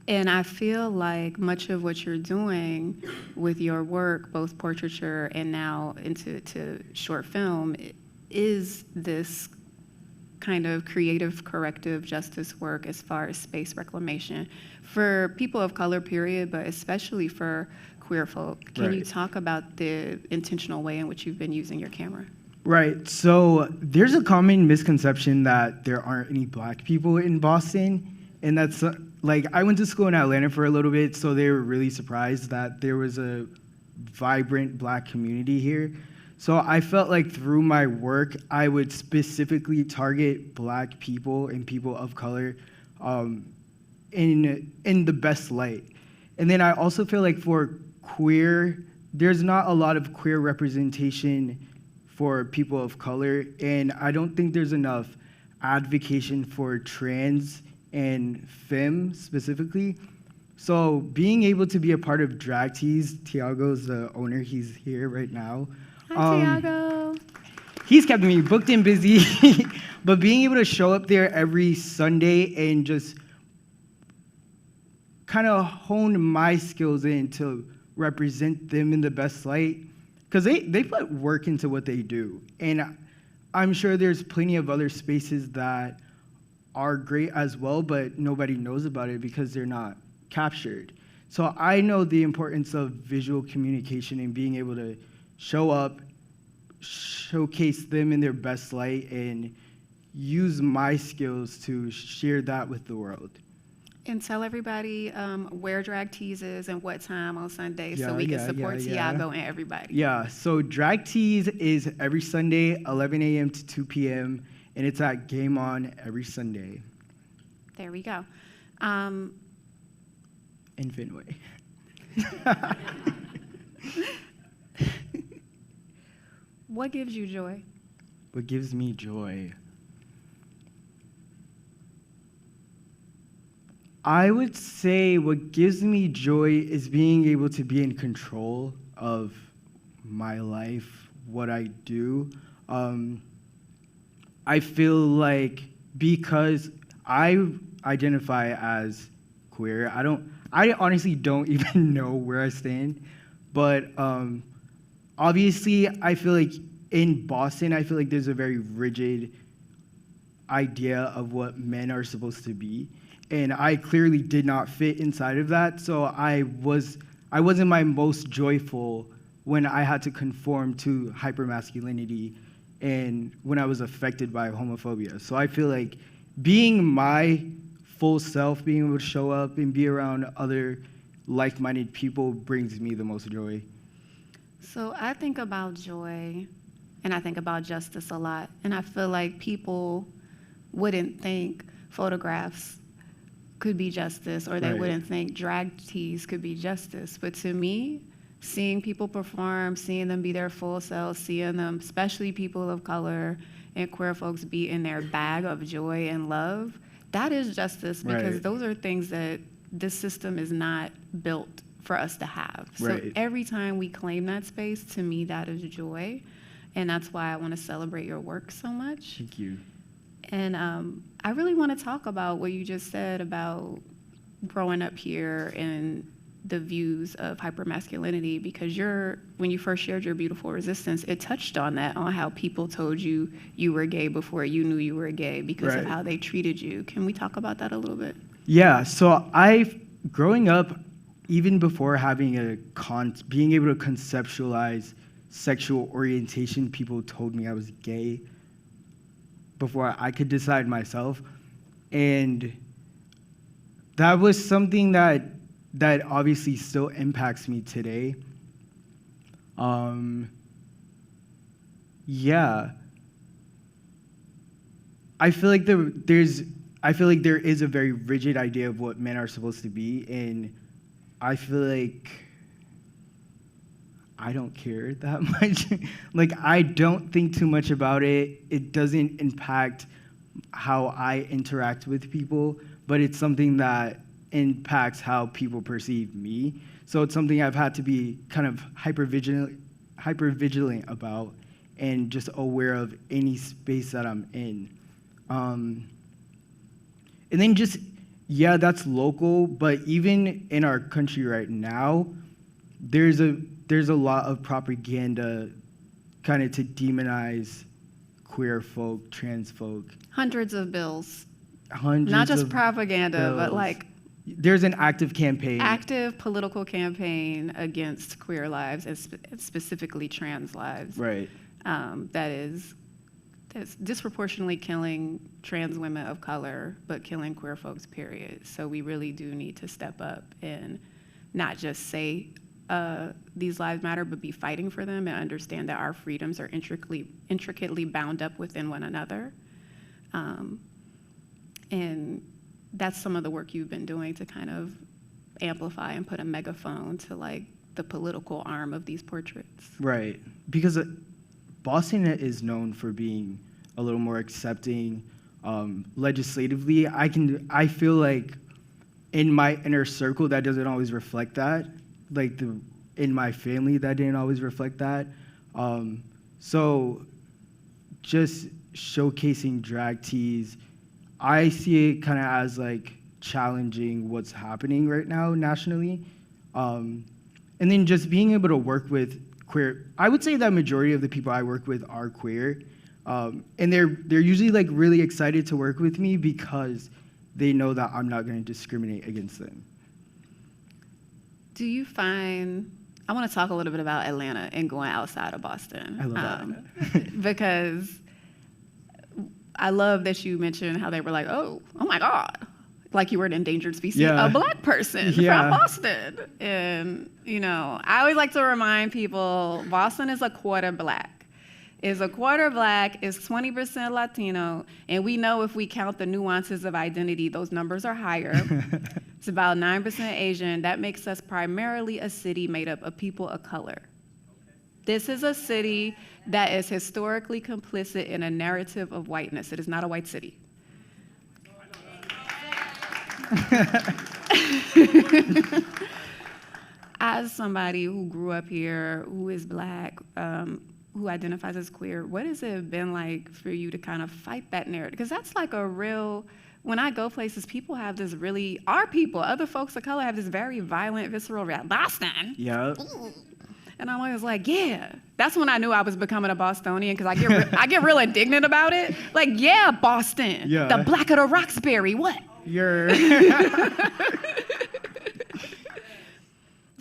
And I feel like much of what you're doing with your work, both portraiture and now into short film, is this kind of creative corrective justice work as far as space reclamation for people of color, period, but especially for queer folk. Can you talk about the intentional way in which you've been using your camera? Right, so there's a common misconception that there aren't any Black people in Boston, and that's like, I went to school in Atlanta for a little bit, so they were really surprised that there was a vibrant Black community here. So I felt like through my work, I would specifically target Black people and people of color in the best light. And then I also feel like for queer, there's not a lot of queer representation for people of color, and I don't think there's enough advocacy for trans and femme specifically. So being able to be a part of Drag Tease, Tiago's the owner, he's here right now. Hi, Tiago. He's kept me booked and busy, but being able to show up there every Sunday and just kind of hone my skills in to represent them in the best light, because they put work into what they do. And I'm sure there's plenty of other spaces that are great as well, but nobody knows about it because they're not captured. So I know the importance of visual communication and being able to show up, showcase them in their best light, and use my skills to share that with the world. And tell everybody where drag tees is and what time on Sunday so Yeah, we can yeah, support yeah. Tiago and everybody. Yeah, so Drag Tees is every Sunday, 11 a.m. to 2 p.m., and it's at Game On every Sunday There we go. in Fenway. What gives you joy? What gives me joy? I would say what gives me joy is being able to be in control of my life, what I do. I feel like because I identify as queer, I honestly don't even know where I stand, but obviously I feel like in Boston, I feel like there's a very rigid idea of what men are supposed to be. And I clearly did not fit inside of that, so I wasn't my most joyful when I had to conform to hypermasculinity and when I was affected by homophobia. So I feel like being my full self, being able to show up and be around other like-minded people brings me the most joy. So I think about joy and I think about justice a lot. And I feel like people wouldn't think photographs could be justice, or they Right. wouldn't think drag tees could be justice. But to me, seeing people perform, seeing them be their full selves, seeing them, especially people of color and queer folks, be in their bag of joy and love, that is justice, because Right. those are things that this system is not built for us to have. So Right. every time we claim that space, to me, that is joy. And that's why I want to celebrate your work so much. Thank you. And I really want to talk about what you just said about growing up here and the views of hypermasculinity, because when you first shared your beautiful resistance, it touched on that, on how people told you you were gay before you knew you were gay because of Right. how they treated you. Can we talk about that a little bit? Yeah, so growing up, even before having being able to conceptualize sexual orientation, people told me I was gay before I could decide myself. And that was something that obviously still impacts me today. Yeah. I feel like there is a very rigid idea of what men are supposed to be, and I feel like I don't care that much. Like, I don't think too much about it. It doesn't impact how I interact with people, but it's something that impacts how people perceive me. So it's something I've had to be kind of hyper vigilant about, and just aware of any space that I'm in. And then yeah, that's local, but even in our country right now, there's a lot of propaganda kind of to demonize queer folk, trans folk. Hundreds of bills. Hundreds Not just of propaganda, but bills. like There's an active campaign. active political campaign against queer lives, and specifically trans lives. Right. That's disproportionately killing trans women of color, but killing queer folks, period. So we really do need to step up and not just say these lives matter, but be fighting for them and understand that our freedoms are intricately bound up within one another. And that's some of the work you've been doing to kind of amplify and put a megaphone to like the political arm of these portraits. Right. Because Boston is known for being a little more accepting legislatively. I feel like in my inner circle that doesn't always reflect that. Like in my family that didn't always reflect that. So just showcasing drag tees, I see it kind of as like challenging what's happening right now nationally. And then just being able to work with queer, I would say that majority of the people I work with are queer. And they're usually like really excited to work with me because they know that I'm not going to discriminate against them. Do you find, I want to talk a little bit about Atlanta and going outside of Boston. I love Atlanta. Because I love that you mentioned how they were like, oh my God, like you were an endangered species, Yeah. a Black person Yeah. from Boston. And, I always like to remind people, Boston is a quarter Black. Is a quarter Black, is 20% Latino, and we know if we count the nuances of identity, those numbers are higher. It's about 9% Asian. That makes us primarily a city made up of people of color. This is a city that is historically complicit in a narrative of whiteness. It is not a white city. As somebody who grew up here, who is Black, who identifies as queer, what has it been like for you to kind of fight that narrative? Because that's like a real, when I go places, people have this really, other folks of color have this very violent, visceral reaction. Boston. Yeah. And I'm always like, yeah. That's when I knew I was becoming a Bostonian, because I get real indignant about it. Like, yeah, Boston. Yeah. The Black of the Roxbury, what? You're.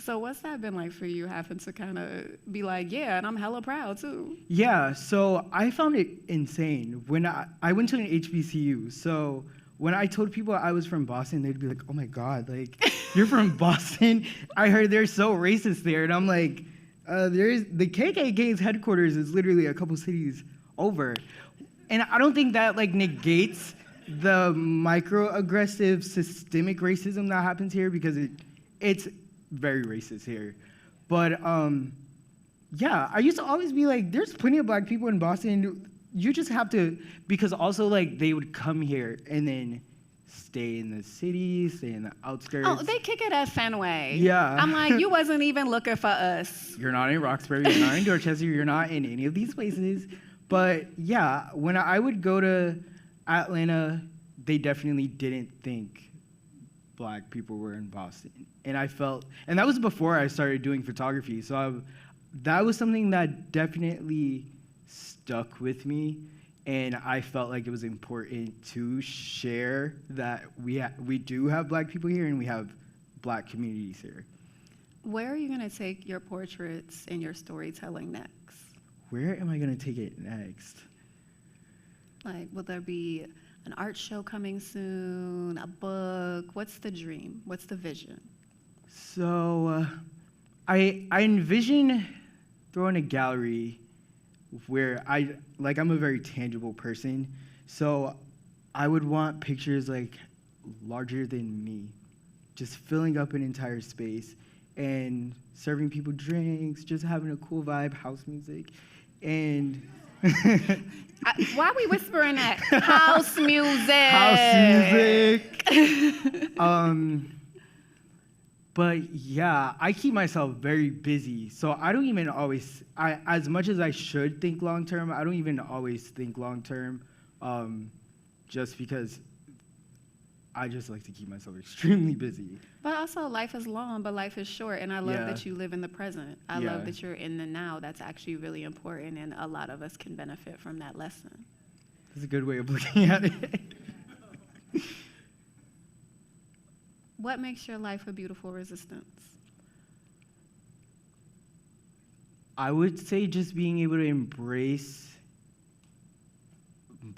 So what's that been like for you, having to kind of be like, yeah, and I'm hella proud too? Yeah, so I found it insane when I went to an HBCU. So when I told people I was from Boston, they'd be like, oh my God, like, you're from Boston? I heard they're so racist there. And I'm like, there's the KKK's headquarters is literally a couple cities over. And I don't think that like negates the microaggressive systemic racism that happens here, because it's very racist here. But yeah, I used to always be like, there's plenty of Black people in Boston. You just have to, because also like they would come here and then stay in the city, stay in the outskirts. Oh, they kick it at Fenway. Yeah. I'm like, you wasn't even looking for us. You're not in Roxbury, you're not in Dorchester, you're not in any of these places. But yeah, when I would go to Atlanta, they definitely didn't think Black people were in Boston. And I felt, and that was before I started doing photography. So that was something that definitely stuck with me. And I felt like it was important to share that we do have Black people here and we have Black communities here. Where are you going to take your portraits and your storytelling next? Where am I going to take it next? Like, will there be an art show coming soon, a book? What's the dream? What's the vision? So I envision throwing a gallery where I'm a very tangible person. So I would want pictures like larger than me, just filling up an entire space and serving people drinks, just having a cool vibe, house music. And why are we whispering that? House music. House music. But yeah, I keep myself very busy. So I don't even always, as much as I should think long-term, I don't even always think long-term, just because I just like to keep myself extremely busy. But also, life is long, but life is short, and I love that you live in the present. I love that you're in the now. That's actually really important, and a lot of us can benefit from that lesson. That's a good way of looking at it. What makes your life a beautiful resistance? I would say just being able to embrace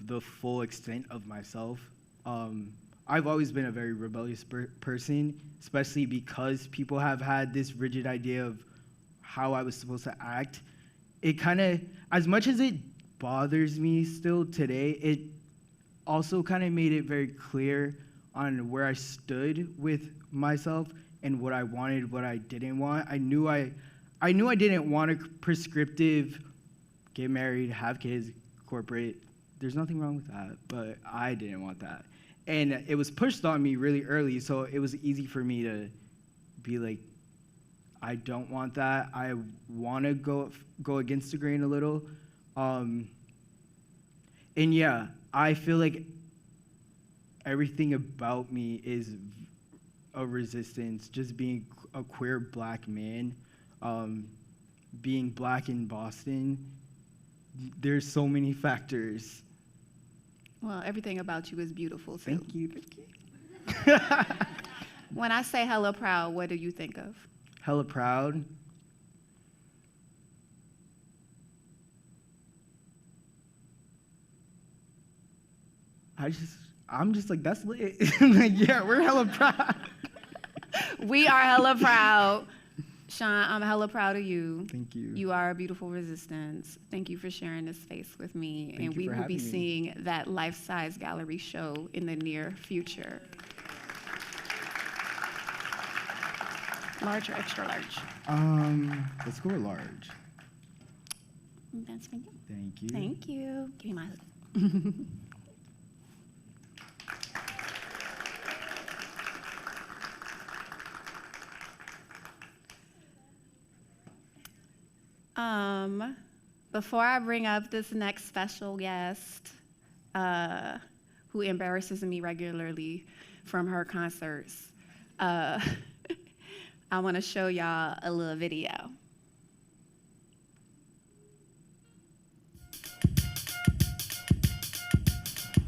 the full extent of myself. I've always been a very rebellious person, especially because people have had this rigid idea of how I was supposed to act. It kind of, as much as it bothers me still today, it also kind of made it very clear on where I stood with myself and what I wanted, what I didn't want. I knew I didn't want a prescriptive, get married, have kids, corporate. There's nothing wrong with that, but I didn't want that. And it was pushed on me really early, so it was easy for me to be like, I don't want that. I want to go against the grain a little. And yeah, I feel like everything about me is a resistance. Just being a queer Black man, being Black in Boston, there's so many factors. Well, everything about you is beautiful, too. Thank you. When I say hella proud, what do you think of? Hella proud. I'm just like, that's lit. Like, yeah, we're hella proud. We are hella proud. Sean, I'm hella proud of you. Thank you. You are a beautiful resistance. Thank you for sharing this space with me. Thank and you we for will be having me. seeing that life-size gallery show in the near future. Large or extra large? Let's go with large. That's for you. Thank you. Thank you. Give me my hug. Before I bring up this next special guest, who embarrasses me regularly from her concerts, I want to show y'all a little video.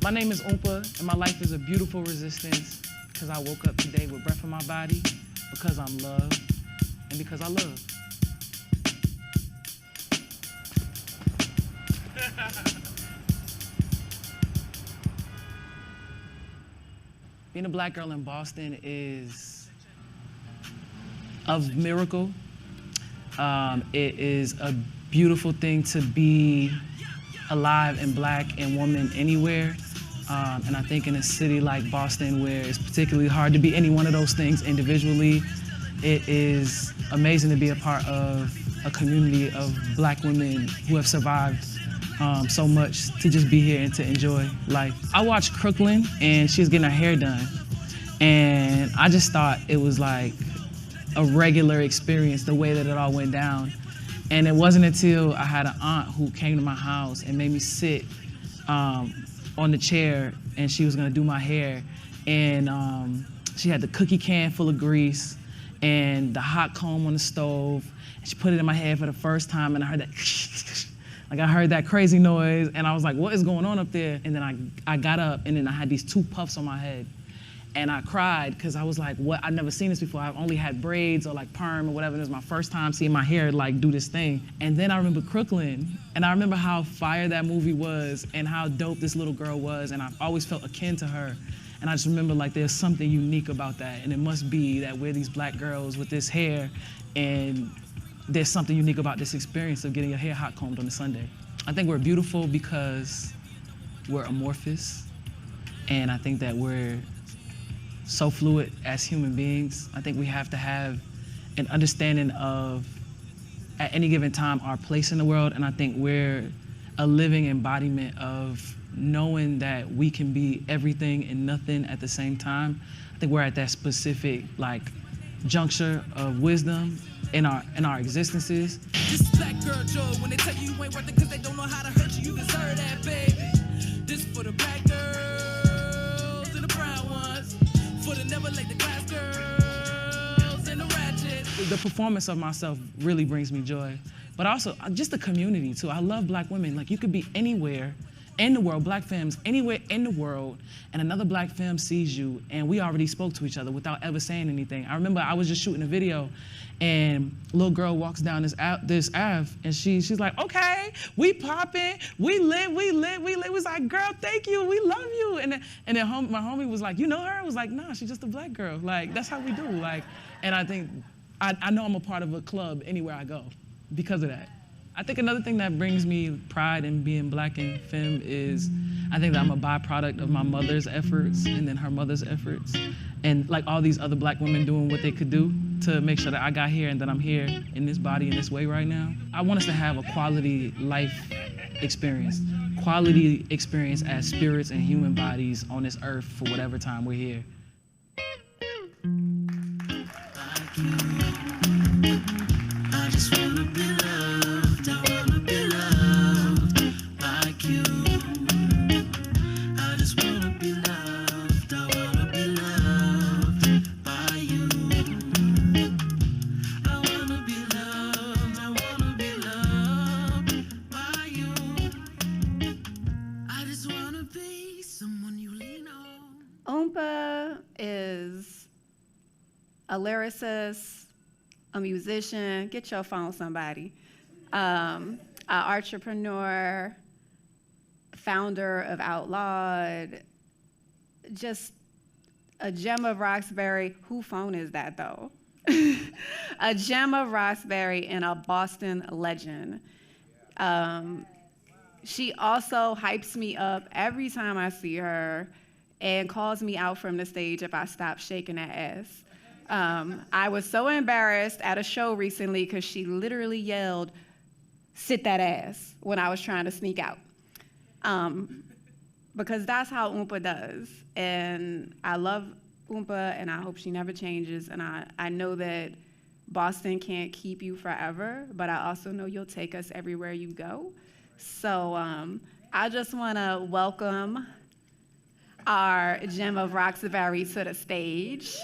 My name is Oompa, and my life is a beautiful resistance because I woke up today with breath in my body, because I'm loved, and because I love. Being a black girl in Boston is a miracle. It is a beautiful thing to be alive and black and woman anywhere. And I think in a city like Boston, where it's particularly hard to be any one of those things individually, it is amazing to be a part of a community of black women who have survived so much to just be here and to enjoy life. I watched Crooklyn, and she was getting her hair done. And I just thought it was like a regular experience, the way that it all went down. And it wasn't until I had an aunt who came to my house and made me sit on the chair, and she was gonna do my hair. And she had the cookie can full of grease and the hot comb on the stove. And she put it in my hair for the first time, and I heard that, like I heard that crazy noise, and I was like, what is going on up there? And then I got up, and then I had these 2 puffs on my head. And I cried, because I was like, what? I've never seen this before. I've only had braids or like perm or whatever. It was my first time seeing my hair like do this thing. And then I remember Crooklyn, and I remember how fire that movie was and how dope this little girl was, and I've always felt akin to her. And I just remember like there's something unique about that, and it must be that we're these black girls with this hair, and there's something unique about this experience of getting your hair hot combed on a Sunday. I think we're beautiful because we're amorphous, and I think that we're so fluid as human beings. I think we have to have an understanding of, at any given time, our place in the world, and I think we're a living embodiment of knowing that we can be everything and nothing at the same time. I think we're at that specific like juncture of wisdom in our existences. This black girl joke when they tell you you ain't worth it because they don't know how to hurt you. You deserve that, baby. This for the black girls and the brown ones, for the never like the glass girls and the ratchet. The performance of myself really brings me joy, but also just the community too. I love black women. Like, you could be anywhere in the world, black femmes anywhere in the world, and another black femme sees you, and we already spoke to each other without ever saying anything. I remember I was just shooting a video, and a little girl walks down this Ave, and she's like, okay, we popping, we lit. We was like, girl, thank you, we love you. And then my homie was like, you know her? I was like, nah, she's just a black girl. Like, that's how we do. Like, and I think, I know I'm a part of a club anywhere I go because of that. I think another thing that brings me pride in being black and femme is I think that I'm a byproduct of my mother's efforts and then her mother's efforts, and like all these other black women doing what they could do to make sure that I got here and that I'm here in this body in this way right now. I want us to have a quality life experience, quality experience as spirits and human bodies on this earth for whatever time we're here. I just wanna be loved, I wanna be loved like you. I just wanna be loved, I wanna be loved by you. I wanna be loved, I wanna be loved by you. I just wanna be someone you lean on. Oompa is a lyricist, a musician, get your phone somebody, an entrepreneur, founder of 𝗟𝗏𝘂𝗁𝗆, just a gem of Roxbury. Who phone is that though? A gem of Roxbury and a Boston legend. She also hypes me up every time I see her and calls me out from the stage if I stop shaking that ass. I was so embarrassed at a show recently because she literally yelled, "Sit that ass," when I was trying to sneak out. Because that's how Oompa does. And I love Oompa, and I hope she never changes. And I know that Boston can't keep you forever, but I also know you'll take us everywhere you go. So I just want to welcome our gem of Roxbury to the stage.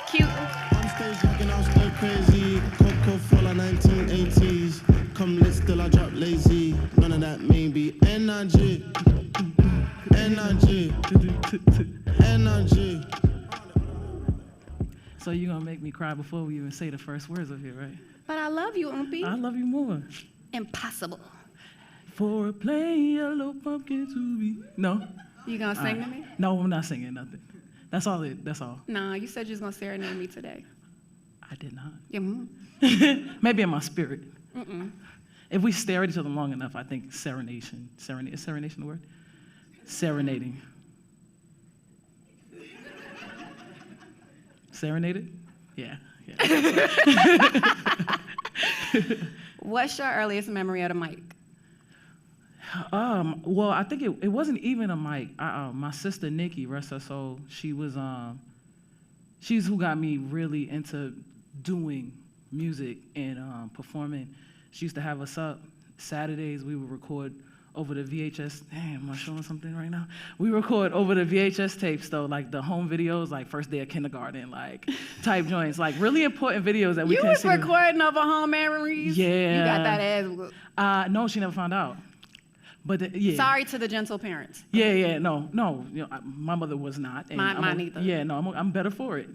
Cute. On stage rocking out still crazy. Coca-Cola 1980s. Come lit, still I drop lazy. None of that maybe. Energy. Energy. Energy. So you're gonna make me cry before we even say the first words of it, right? But I love you, Oompy. I love you more. Impossible. For a plain yellow pumpkin to be. No. You gonna sing to me? No, I'm not singing nothing. That's all. That's all. No, you said you was gonna serenade me today. I did not. Mm-hmm. Maybe in my spirit. Mm-mm. If we stare at each other long enough, I think serenation. Is serenation the word? Serenading. Serenaded? Yeah. What's your earliest memory of the mic? Well, I think it wasn't even a mic. My sister Nikki, rest her soul, she's who got me really into doing music and performing. She used to have us up Saturdays. We would record over the VHS. Damn, am I showing something right now? We record over the VHS tapes though, like the home videos, like first day of kindergarten, like type joints, like really important videos that we couldn't see. You was recording over home memories? Yeah. You got that ass. No, she never found out. But yeah. Sorry to the gentle parents. Yeah, no. You know, my mother was not. And mine neither. Yeah, no, I'm better for it.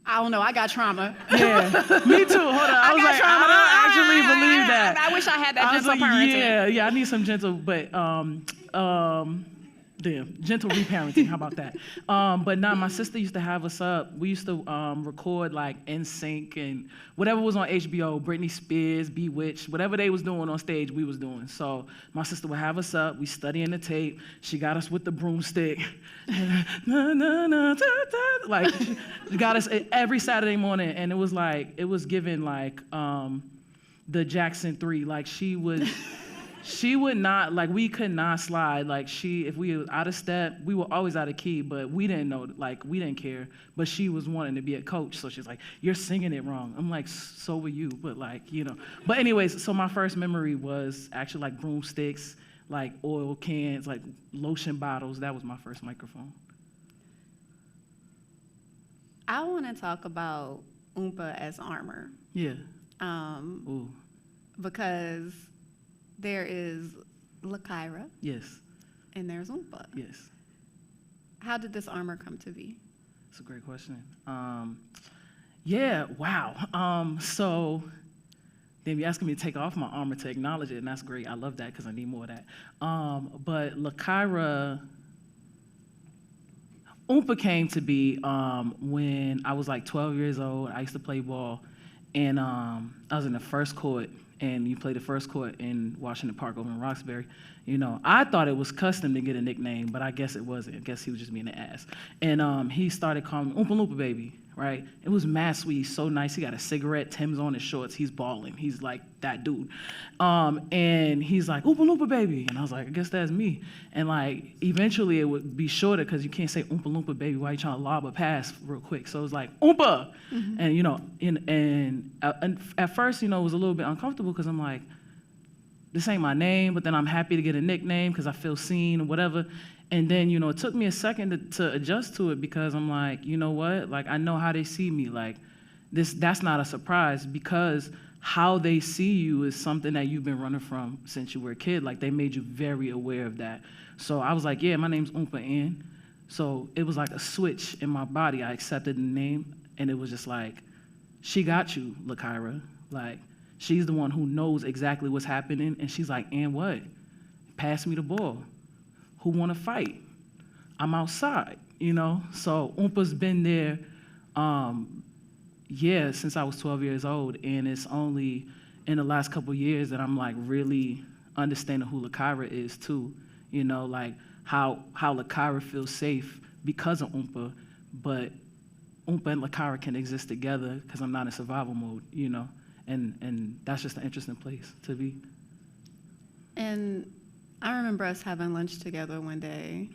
I don't know. I got trauma. Yeah, me too. Hold on. I was like, trauma. I don't actually believe that. I wish I had that gentle parenting. Yeah, I need some gentle, but gentle reparenting. How about that? But nah, my sister used to have us up. We used to record like NSYNC and whatever was on HBO, Britney Spears, Bewitched, whatever they was doing on stage, we was doing. So my sister would have us up. We studying the tape. She got us with the broomstick. Like she got us every Saturday morning, and it was given like the Jackson 3. Like she would not, like we could not slide. Like if we were out of step, we were always out of key, but we didn't know, like we didn't care. But she was wanting to be a coach, so she's like, "You're singing it wrong." I'm like, "So were you," but like, you know. But anyways, so my first memory was actually like broomsticks, like oil cans, like lotion bottles. That was my first microphone. I want to talk about Oompa as armor. Yeah. Because there is 𝗥𝗲𝘃𝗁. Yes. And there's Oompa. Yes. How did this armor come to be? That's a great question. Yeah, wow. So then you're asking me to take off my armor to acknowledge it, and that's great. I love that because I need more of that. But 𝗥𝗲𝘃𝗁, Oompa came to be when I was like 12 years old. I used to play ball, and I was in the first court, and you play the first court in Washington Park over in Roxbury. You know, I thought it was custom to get a nickname, but I guess it wasn't. I guess he was just being an ass. And he started calling me 𝗏𝗏𝘃𝗏𝘂𝗏 baby, right? It was mad sweet. He's so nice. He got a cigarette, Tim's on his shorts. He's balling. He's like that dude. And he's like, 𝗏𝗏𝘃𝗏𝘃 baby. And I was like, I guess that's me. And like, eventually it would be shorter because you can't say 𝗏𝗏𝘃𝗏𝘃 baby while you're trying to lob a pass real quick. So it was like, Oompa. Mm-hmm. And, you know, and at first, you know, it was a little bit uncomfortable because I'm like, this ain't my name, but then I'm happy to get a nickname because I feel seen or whatever. And then, you know, it took me a second to adjust to it because I'm like, you know what? Like, I know how they see me. Like, that's not a surprise because how they see you is something that you've been running from since you were a kid. Like, they made you very aware of that. So I was like, yeah, my name's Oompa N. So it was like a switch in my body. I accepted the name, and it was just like, she got you, 𝗥𝗲𝘃𝗁. Like, she's the one who knows exactly what's happening, and she's like, and what? Pass me the ball. Who want to fight? I'm outside, you know? So Oompa's been there, since I was 12 years old, and it's only in the last couple of years that I'm like really understanding who 𝗥𝗲𝘃 is too, you know, like how 𝗥𝗲𝘃 feels safe because of Oompa, but Oompa and 𝗥𝗲𝘃 can exist together because I'm not in survival mode, you know, and that's just an interesting place to be. And I remember us having lunch together one day.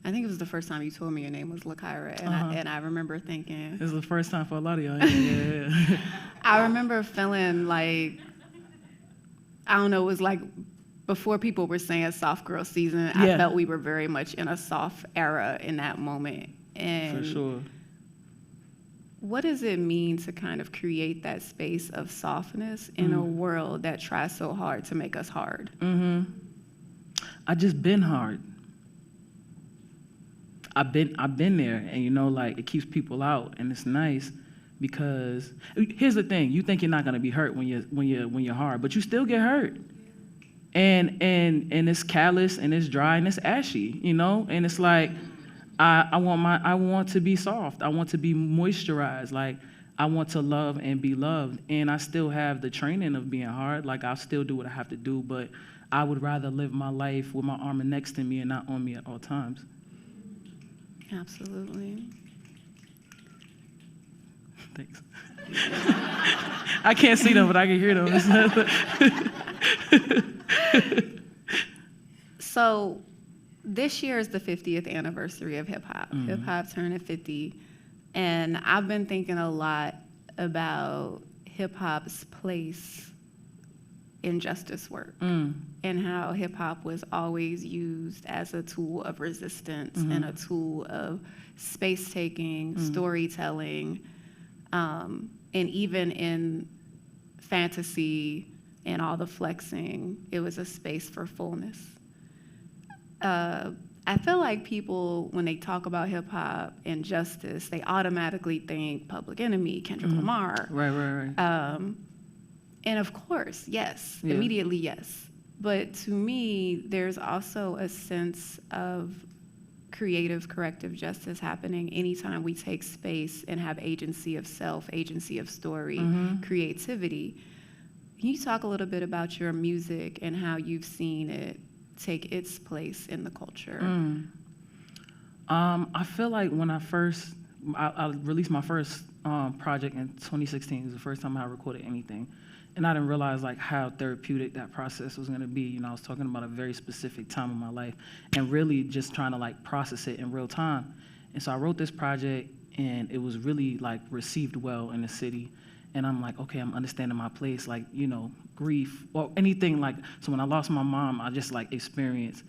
I think it was the first time you told me your name was 𝗥𝗲𝘃, and I remember thinking. It was the first time for a lot of y'all. Yeah. I remember feeling like, I don't know, it was like before people were saying soft girl season, I felt we were very much in a soft era in that moment. And for sure. What does it mean to kind of create that space of softness in a world that tries so hard to make us hard? I just been hard. I've been there, and you know, like it keeps people out, and it's nice because here's the thing: you think you're not gonna be hurt when you're hard, but you still get hurt, and it's callous and it's dry and it's ashy, you know, and it's like I want to be soft, I want to be moisturized, like I want to love and be loved, and I still have the training of being hard, like I'll still do what I have to do, but I would rather live my life with my armor next to me and not on me at all times. Absolutely. Thanks. I can't see them, but I can hear them. So this year is the 50th anniversary of hip hop. Hip hop turned 50. And I've been thinking a lot about hip hop's place in justice work and how hip hop was always used as a tool of resistance and a tool of space taking, storytelling, and even in fantasy and all the flexing, it was a space for fullness. I feel like people, when they talk about hip hop and justice, they automatically think Public Enemy, Kendrick Lamar. Right. And of course, yes, immediately yes. But to me, there's also a sense of creative corrective justice happening anytime we take space and have agency of self, agency of story, creativity. Can you talk a little bit about your music and how you've seen it take its place in the culture? I feel like when I released my first project in 2016, it was the first time I recorded anything. And I didn't realize like how therapeutic that process was gonna be. You know, I was talking about a very specific time in my life and really just trying to like process it in real time. And so I wrote this project and it was really like received well in the city. And I'm like, okay, I'm understanding my place, like, you know, grief or anything like, so when I lost my mom, I just like experienced,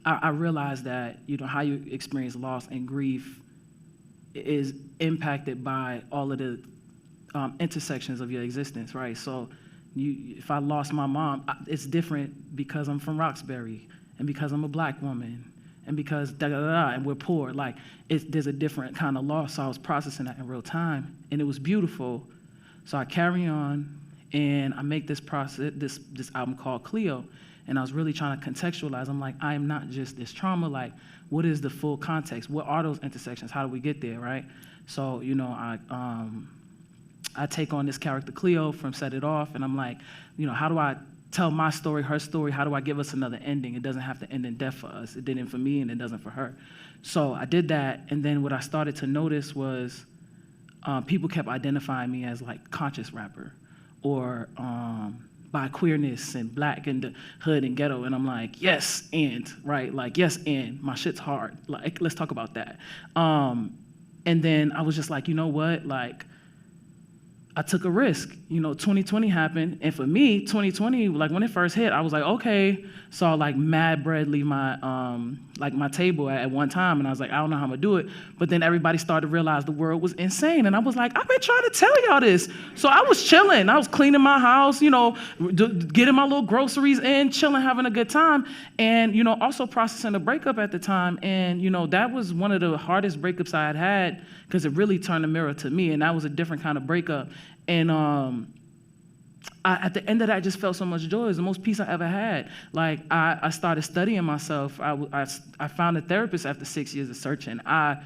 I realized that, you know, how you experience loss and grief is impacted by all of the intersections of your existence, right? So if I lost my mom, it's different because I'm from Roxbury and because I'm a Black woman and because and we're poor. Like, there's a different kind of loss. So I was processing that in real time, and it was beautiful. So I carry on, and I make this album called 𝗕𝗲𝘃𝗁, and I was really trying to contextualize. I'm like, I am not just this trauma. Like, what is the full context? What are those intersections? How do we get there, right? So, you know, I take on this character 𝗕𝗲𝘃 from Set It Off, and I'm like, you know, how do I tell my story, her story? How do I give us another ending? It doesn't have to end in death for us. It didn't for me, and it doesn't for her. So I did that, and then what I started to notice was people kept identifying me as like conscious rapper or by queerness and Black and the hood and ghetto, and I'm like, yes, and, right? Like, yes, and my shit's hard. Like, let's talk about that. And then I was just like, you know what? Like, I took a risk. You know, 2020 happened, and for me, 2020, like when it first hit, I was like, okay. Saw like mad bread leave my my table at one time, and I was like, I don't know how I'm gonna do it. But then everybody started to realize the world was insane, and I was like, I've been trying to tell y'all this. So I was chilling. I was cleaning my house, you know, getting my little groceries in, chilling, having a good time, and you know, also processing a breakup at the time. And you know, that was one of the hardest breakups I had because it really turned the mirror to me, and that was a different kind of breakup. And at the end of that, I just felt so much joy. It was the most peace I ever had. Like, I started studying myself. I found a therapist after 6 years of searching. I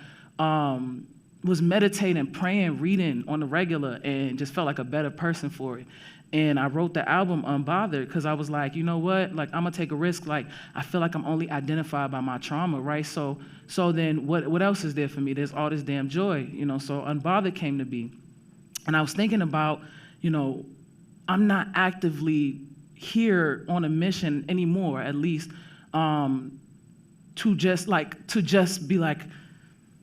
was meditating, praying, reading on the regular, and just felt like a better person for it. And I wrote the album Unbothered because I was like, you know what? Like, I'm gonna take a risk. Like, I feel like I'm only identified by my trauma, right? So then what else is there for me? There's all this damn joy, you know? So Unbothered came to be. And I was thinking about, you know, I'm not actively here on a mission anymore, at least, to just be like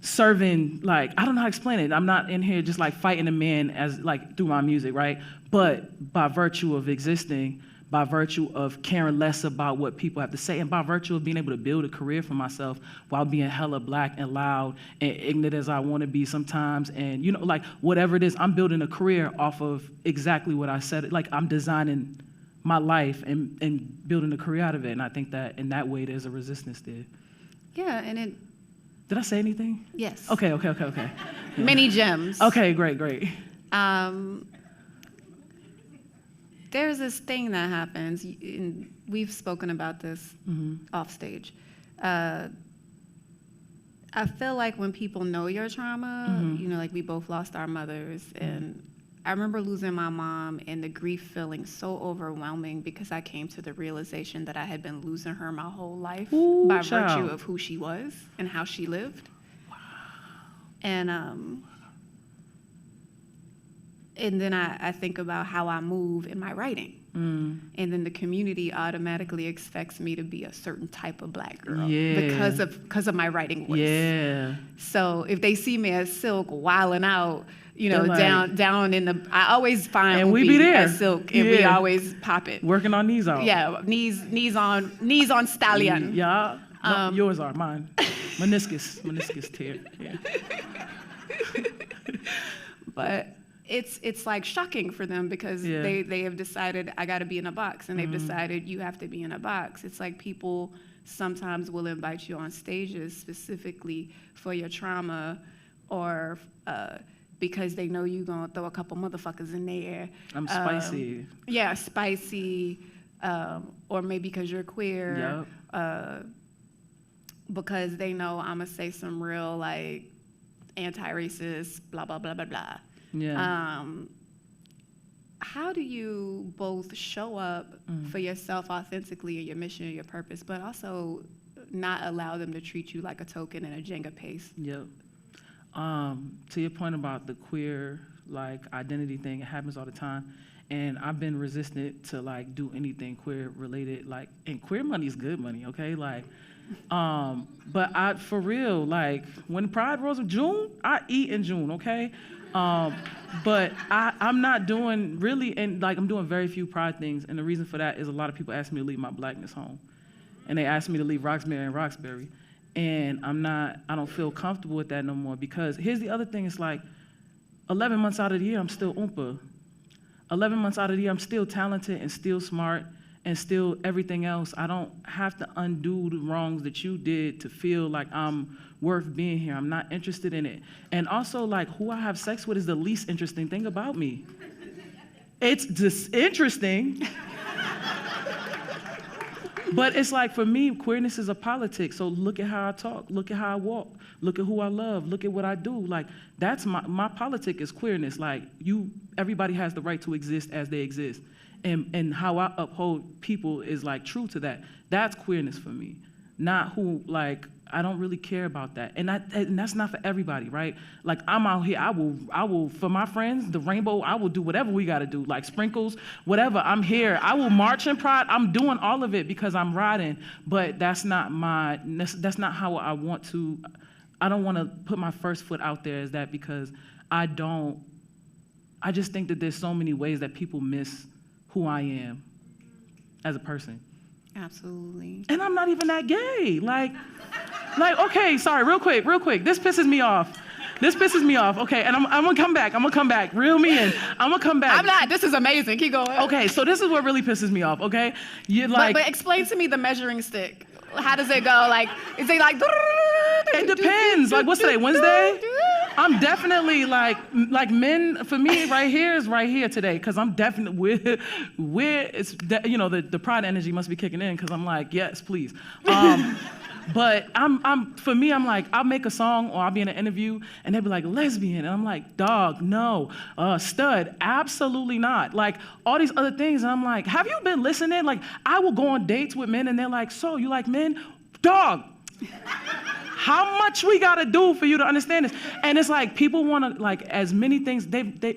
serving, like, I don't know how to explain it. I'm not in here just like fighting a man as like through my music, right? But by virtue of existing, by virtue of caring less about what people have to say, and by virtue of being able to build a career for myself while being hella black and loud and ignorant as I want to be sometimes, and, you know, like, whatever it is, I'm building a career off of exactly what I said. Like, I'm designing my life and building a career out of it, and I think that in that way there's a resistance there. Yeah, and it... Did I say anything? Yes. Okay. Yeah. Many gems. Okay, great. There's this thing that happens, and we've spoken about this off stage. I feel like when people know your trauma, you know, like we both lost our mothers, and I remember losing my mom and the grief feeling so overwhelming because I came to the realization that I had been losing her my whole life by virtue of who she was and how she lived. Wow. And then I think about how I move in my writing. And then the community automatically expects me to be a certain type of black girl because of my writing voice. Yeah. So if they see me as Silk wilding out, you know, like, down in the, I always find and we be there as Silk, and we always pop it. Working on knees out. Yeah, knees on stallion. Yeah. No, yours are mine. Meniscus tear. Yeah. But it's like shocking for them because they have decided I got to be in a box, and they've decided you have to be in a box. It's like people sometimes will invite you on stages specifically for your trauma, or because they know you're gonna throw a couple motherfuckers in there. I'm spicy. Yeah, spicy, or maybe because you're queer. Yep. Because they know I'm gonna say some real like anti-racist, blah blah blah blah blah. Yeah. How do you both show up for yourself authentically in your mission and your purpose, but also not allow them to treat you like a token in a Jenga pace? Yep. To your point about the queer like identity thing, it happens all the time, and I've been resistant to like do anything queer related. Like, and queer money is good money, okay? Like, but I for real, like when Pride rolls in June, I eat in June, okay? But I'm not doing really, and like I'm doing very few Pride things, and the reason for that is a lot of people ask me to leave my blackness home, and they ask me to leave Roxbury and Roxbury. And I don't feel comfortable with that no more, because here's the other thing, it's like 11 months out of the year, I'm still Oompa. 11 months out of the year, I'm still talented and still smart and still everything else. I don't have to undo the wrongs that you did to feel like I'm worth being here. I'm not interested in it. And also, like, who I have sex with is the least interesting thing about me. It's just interesting. But it's like, for me, queerness is a politics. So look at how I talk, look at how I walk, look at who I love, look at what I do. Like, that's my politic is queerness. Like, everybody has the right to exist as they exist. And how I uphold people is like true to that. That's queerness for me. Not who, like, I don't really care about that. And that's not for everybody, right? Like, I'm out here, I will, for my friends, the rainbow, I will do whatever we gotta do, like sprinkles, whatever, I'm here. I will march in Pride, I'm doing all of it because I'm riding, but that's not how I want to, I don't wanna put my first foot out there as that, because I just think that there's so many ways that people miss who I am as a person. Absolutely. And I'm not even that gay. Like, okay, sorry, real quick. This pisses me off. Okay, and I'm gonna come back. Reel me in. I'm gonna come back. I'm not, this is amazing, keep going. Okay, so this is what really pisses me off, okay? You're like. But explain to me the measuring stick. How does it go? Like, is it like? It depends. Like, what's today, Wednesday? I'm definitely like men for me right here is right here today because I'm definitely the pride energy must be kicking in because I'm like, yes, please. But for me, I'm like, I'll make a song or I'll be in an interview and they'll be like, lesbian. And I'm like, dog, no. Stud, absolutely not. Like, all these other things. And I'm like, have you been listening? Like, I will go on dates with men and they're like, so, you like men? Dog, how much we gotta do for you to understand this? And it's like, people wanna, like, as many things,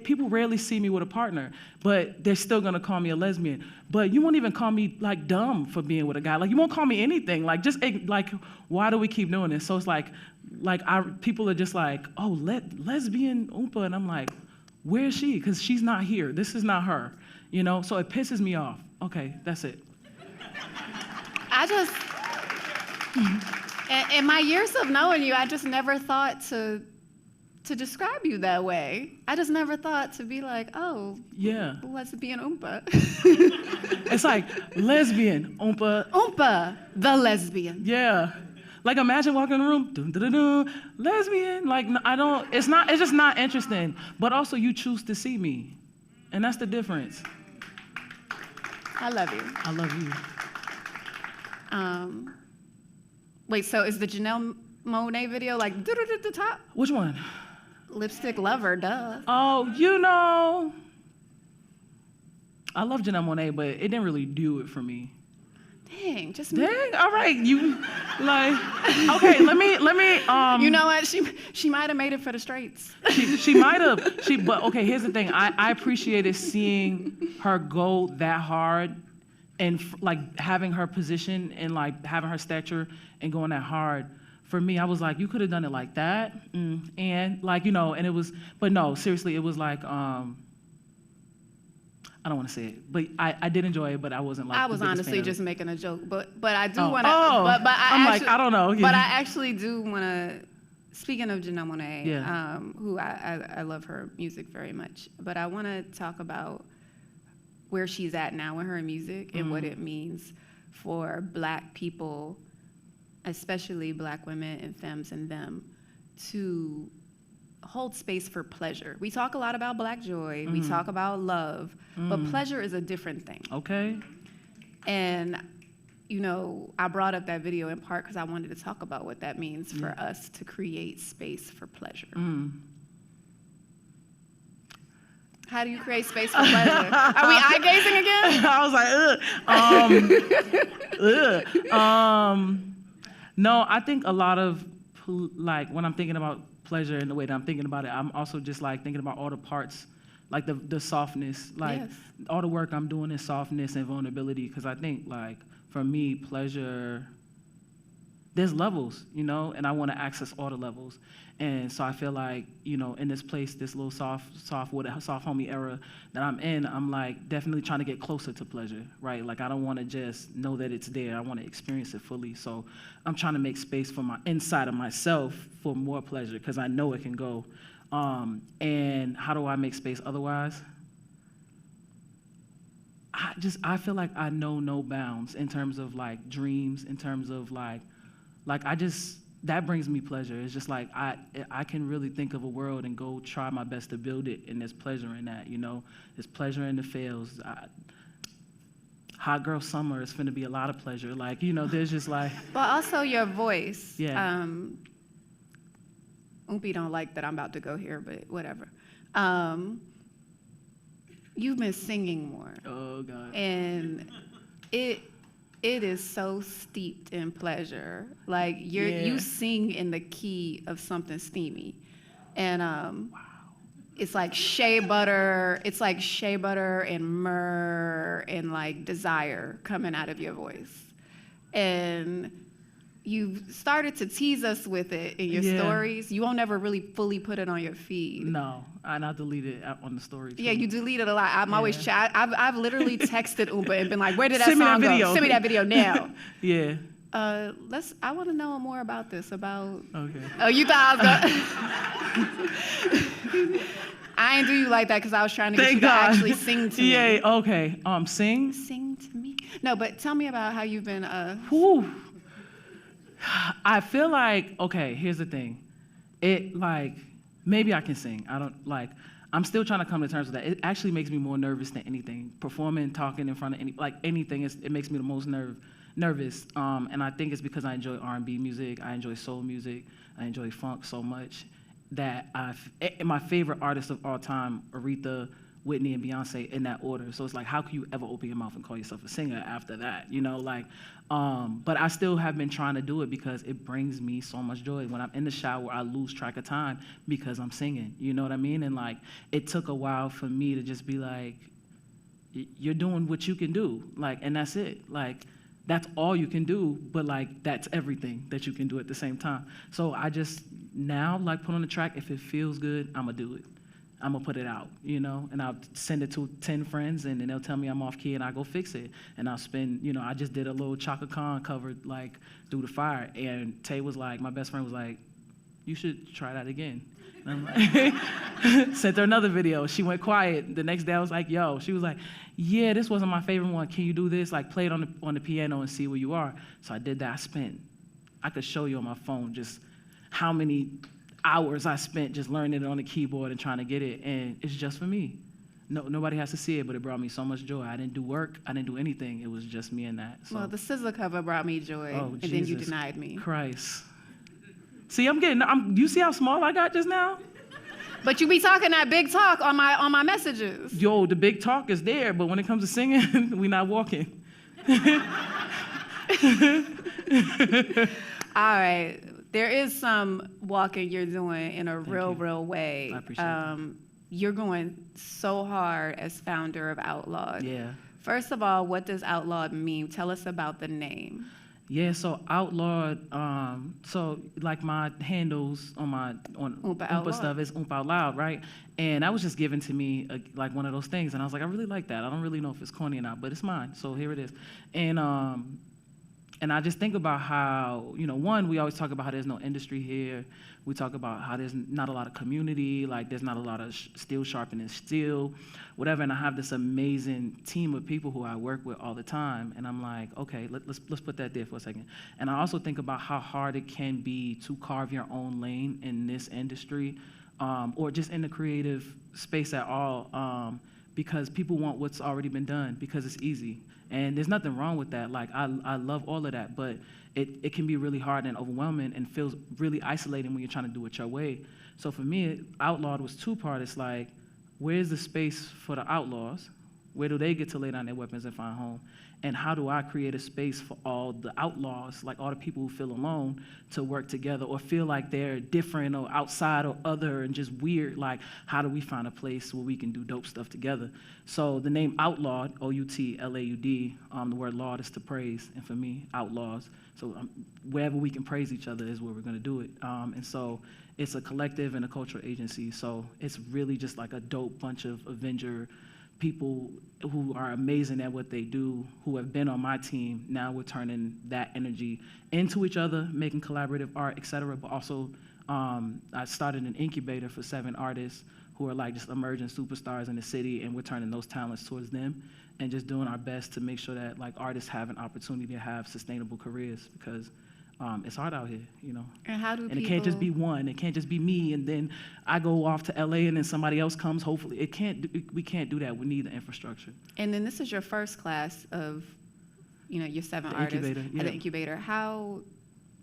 people rarely see me with a partner, but they're still gonna call me a lesbian. But you won't even call me, like, dumb for being with a guy. Like, you won't call me anything. Like, just, like, why do we keep doing this? So it's like people are just like, oh, lesbian Oompa, and I'm like, where is she? Because she's not here. This is not her, you know? So it pisses me off. Okay, that's it. In my years of knowing you, I just never thought to describe you that way. I just never thought to be like, oh, yeah, lesbian Oompa. It's like lesbian Oompa. Oompa, the lesbian. Yeah. Like, imagine walking in the room, dun, dun, dun, dun, lesbian. Like, it's just not interesting. But also, you choose to see me. And that's the difference. I love you. I love you. Wait, so is the Jeneé Monáe video like at the top? Which one? Lipstick Lover, duh. Oh, you know. I love Jeneé Monáe, but it didn't really do it for me. Dang, just dang. All right, you like. Okay, let me. You know what? She might have made it for the straights. She might have. But okay, here's the thing. I appreciated seeing her go that hard, and like having her position and like having her stature and going that hard. For me, I was like, you could have done it like that, and like and it was. But no, seriously, it was like. I don't want to say it, but I did enjoy it, but I wasn't like. I was honestly just making a joke, but I do want to. But I don't know. But I actually do want to. Speaking of Jeneé Monáe, yeah. Who I love her music very much, but I want to talk about where she's at now in her music and what it means for Black people, especially Black women and femmes and them, to hold space for pleasure. We talk a lot about Black joy, we talk about love, but pleasure is a different thing. Okay. And, I brought up that video in part because I wanted to talk about what that means for us to create space for pleasure. How do you create space for pleasure? Are we eye-gazing again? I was like, no, I think a lot of, like, when I'm thinking about pleasure and the way that I'm thinking about it, I'm also just like thinking about all the parts, like the softness, like all the work I'm doing is softness and vulnerability, because I think like for me, pleasure, there's levels, and I want to access all the levels. And so I feel like, in this place, this little soft homie era that I'm in, I'm like definitely trying to get closer to pleasure, right? Like I don't want to just know that it's there. I want to experience it fully. So I'm trying to make space for my inside of myself for more pleasure because I know it can go. And how do I make space otherwise? I feel like I know no bounds in terms of like dreams, in terms of like that brings me pleasure. It's just like I can really think of a world and go try my best to build it, and there's pleasure in that, There's pleasure in the fails. Hot girl summer is finna be a lot of pleasure. Like, there's just like. But also your voice. Yeah. Oompa don't like that I'm about to go here, but whatever. You've been singing more. Oh, God. And it is so steeped in pleasure. Like you sing in the key of something steamy. And it's like shea butter and myrrh and like desire coming out of your voice. And you started to tease us with it in your stories. You won't ever really fully put it on your feed. No, and I delete it on the story too. Yeah, you delete it a lot. I'm always I've literally texted Oompa and been like, where did that song go? Send me that video now. Yeah. I want to know more about this. Okay. Oh, you thought I was going I ain't do you like that because I was trying to get you to actually sing to me. Yeah, okay. Sing? Sing to me. No, but tell me about how you've been I feel like, okay, here's the thing. maybe I can sing. I don't like. I'm still trying to come to terms with that. It actually makes me more nervous than anything. Performing, talking in front of anything, it makes me the most nervous. And I think it's because I enjoy R&B music, I enjoy soul music, I enjoy funk so much that my favorite artists of all time, Aretha, Whitney, and Beyonce, in that order. So it's like, how can you ever open your mouth and call yourself a singer after that? You know, like, but I still have been trying to do it because it brings me so much joy. When I'm in the shower, I lose track of time because I'm singing. You know what I mean? And like, it took a while for me to just be like, you're doing what you can do, like, and that's it. Like, that's all you can do, but like, that's everything that you can do at the same time. So I just now like put on the track. If it feels good, I'm gonna do it. I'm gonna put it out, you know, and I'll send it to 10 friends, and then they'll tell me I'm off key, and I go fix it. And I'll spend, you know, I just did a little 𝗟𝗲𝘃𝗁 cover, like, Through the Fire, and Tay was like, my best friend was like, you should try that again. And I'm like, sent her another video. She went quiet. The next day I was like, yo, she was like, yeah, this wasn't my favorite one. Can you do this? Like, play it on the piano and see where you are. So I did that. I could show you on my phone just how many hours I spent just learning it on the keyboard and trying to get it, and it's just for me. Nobody has to see it, but it brought me so much joy. I didn't do work, I didn't do anything. It was just me and that. So. Well, the 𝗟𝗲 cover brought me joy, and then you denied me. Christ. See, you see how small I got just now? But you be talking that big talk on my messages. Yo, the big talk is there, but when it comes to singing, we not walking. All right. There is some walking you're doing in a real way. I appreciate that. You're going so hard as founder of outlawed. Yeah. First of all, what does outlawed mean? Tell us about the name. Yeah, so outlawed, so like my handles on Oompa stuff is Oompa Out Loud, right? And that was just given to me like one of those things. And I was like, I really like that. I don't really know if it's corny or not, but it's mine. So here it is. And I just think about how, you know, one, we always talk about how there's no industry here. We talk about how there's not a lot of community, like there's not a lot of steel sharpening steel, whatever. And I have this amazing team of people who I work with all the time. And I'm like, okay, let's put that there for a second. And I also think about how hard it can be to carve your own lane in this industry, or just in the creative space at all, because people want what's already been done because it's easy. And there's nothing wrong with that. Like, I love all of that, but it can be really hard and overwhelming and feels really isolating when you're trying to do it your way. So for me, outlawed was two-part. It's like, where's the space for the outlaws? Where do they get to lay down their weapons and find home? And how do I create a space for all the outlaws, like all the people who feel alone, to work together or feel like they're different or outside or other and just weird? Like, how do we find a place where we can do dope stuff together? So the name Outlawed, O-U-T-L-A-U-D, the word laud is to praise, and for me, outlaws. So wherever we can praise each other is where we're gonna do it. And so it's a collective and a cultural agency. So it's really just like a dope bunch of Avenger people who are amazing at what they do, who have been on my team. Now we're turning that energy into each other, making collaborative art, et cetera. But also, I started an incubator for 7 artists who are like just emerging superstars in the city, and we're turning those talents towards them and just doing our best to make sure that like artists have an opportunity to have sustainable careers, because it's hard out here, you know. And how do it can't just be one. It can't just be me, and then I go off to LA, and then somebody else comes. Hopefully, we can't do that. We need the infrastructure. And then this is your first class of, you know, your 7 artists at the incubator. How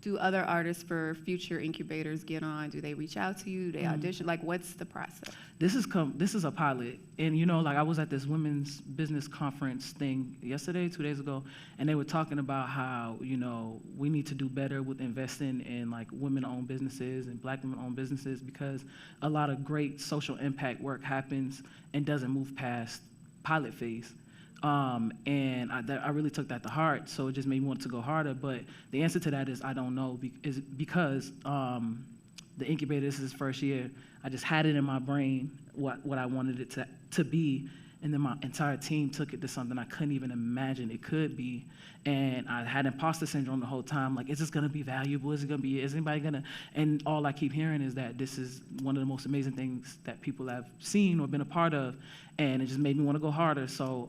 do other artists for future incubators get on? Do they reach out to you? Do they audition? Like, what's the process? This is a pilot. And, you know, like I was at this women's business conference thing yesterday, 2 days ago, and they were talking about how, you know, we need to do better with investing in like women-owned businesses and Black women-owned businesses, because a lot of great social impact work happens and doesn't move past pilot phase. And I really took that to heart, so it just made me want to go harder. But the answer to that is I don't know, because the incubator, this is his first year. I just had it in my brain what I wanted it to be, and then my entire team took it to something I couldn't even imagine it could be. And I had imposter syndrome the whole time, like, is this gonna be valuable? Is anybody gonna? And all I keep hearing is that this is one of the most amazing things that people have seen or been a part of, and it just made me wanna go harder. So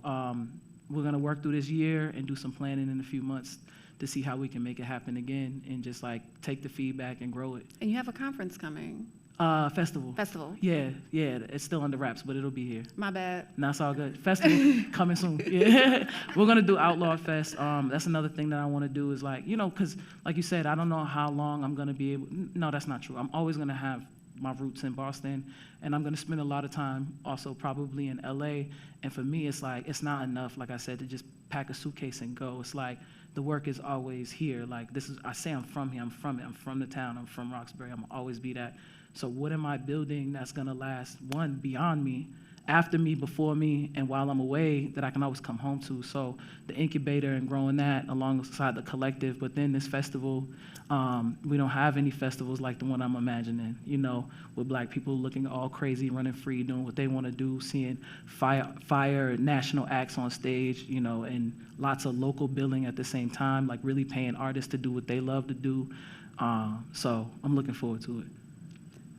we're gonna work through this year and do some planning in a few months to see how we can make it happen again, and just like take the feedback and grow it. And you have a conference coming. Festival. Festival. Yeah, it's still under wraps, but it'll be here. My bad. No, it's all good. Festival coming soon. Yeah, we're gonna do Outlaw Fest. That's another thing that I want to do is like, because like you said, I don't know how long I'm gonna be able. No, that's not true. I'm always gonna have my roots in Boston, and I'm gonna spend a lot of time also probably in LA. And for me, it's like it's not enough, like I said, to just pack a suitcase and go. It's like the work is always here. Like I say I'm from here. I'm from it. I'm from the town. I'm from Roxbury. I'm gonna always be that. So what am I building that's gonna last, one, beyond me, after me, before me, and while I'm away, that I can always come home to? So the incubator and growing that alongside the collective, but then this festival, we don't have any festivals like the one I'm imagining, with Black people looking all crazy, running free, doing what they wanna do, seeing fire national acts on stage, and lots of local billing at the same time, like really paying artists to do what they love to do. So I'm looking forward to it.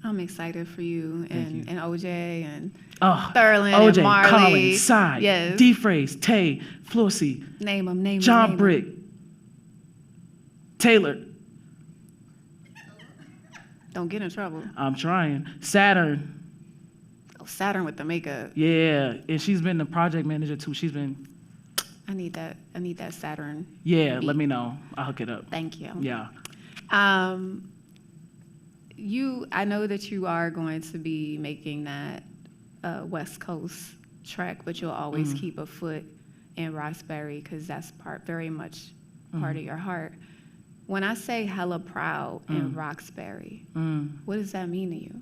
I'm excited for you and OJ and Oh, Thurland OJ, and Marley. Colin, Cy, Yes. D-Phrase, Tay, Flossie, Name them. John Brick, Taylor. Don't get in trouble. I'm trying. Saturn. Oh, Saturn with the makeup. Yeah, and she's been the project manager too. She's been. I need that Saturn. Yeah, beat. let me know. I'll hook it up. Thank you. Yeah. I know that you are going to be making that West Coast trek, but you'll always keep a foot in Roxbury because that's very much part of your heart. When I say hella proud in Roxbury, what does that mean to you?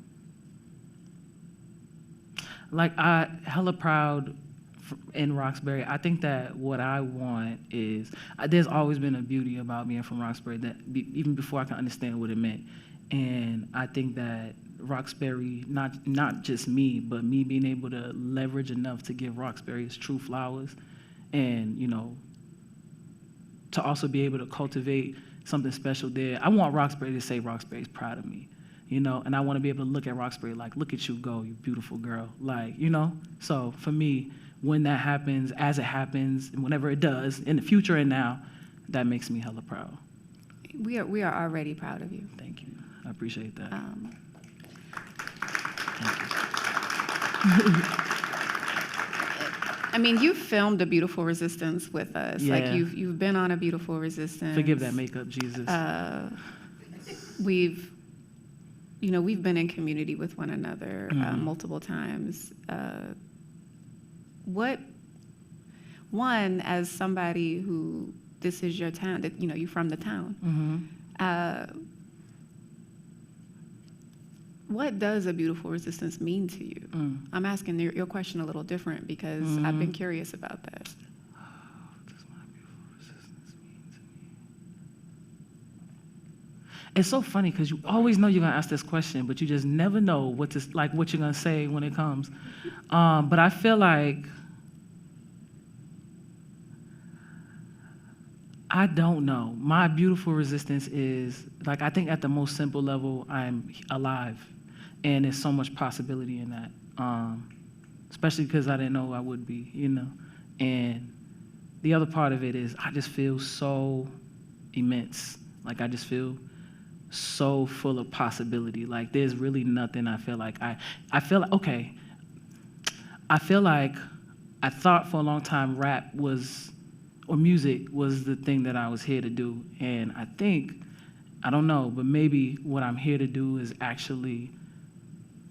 Like hella proud in Roxbury. I think that what I want is there's always been a beauty about being from Roxbury that even before I can understand what it meant. And I think that Roxbury, not just me, but me being able to leverage enough to give Roxbury its true flowers and, to also be able to cultivate something special there. I want Roxbury to say Roxbury's proud of me, and I want to be able to look at Roxbury like, look at you go, you beautiful girl. Like, So for me, when that happens, as it happens, and whenever it does, in the future and now, that makes me hella proud. We are already proud of you. Thank you. I appreciate that. I mean, you filmed A Beautiful Resistance with us. Yeah. Like you've been on A Beautiful Resistance. Forgive that makeup, Jesus. We've been in community with one another multiple times. One, as somebody who this is your town, that you're from the town. What does A Beautiful Resistance mean to you? I'm asking your question a little different because I've been curious about that. What does my beautiful resistance mean to me? It's so funny because you always know you're gonna ask this question, but you just never know what you're gonna say when it comes. But I feel like I don't know. My beautiful resistance is, like, I think at the most simple level, I'm alive. And there's so much possibility in that, especially because I didn't know I would be, And the other part of it is I just feel so immense. Like, I just feel so full of possibility. Like, there's really nothing I feel like. I feel like I thought for a long time rap was, or music was the thing that I was here to do. And I don't know, but maybe what I'm here to do is actually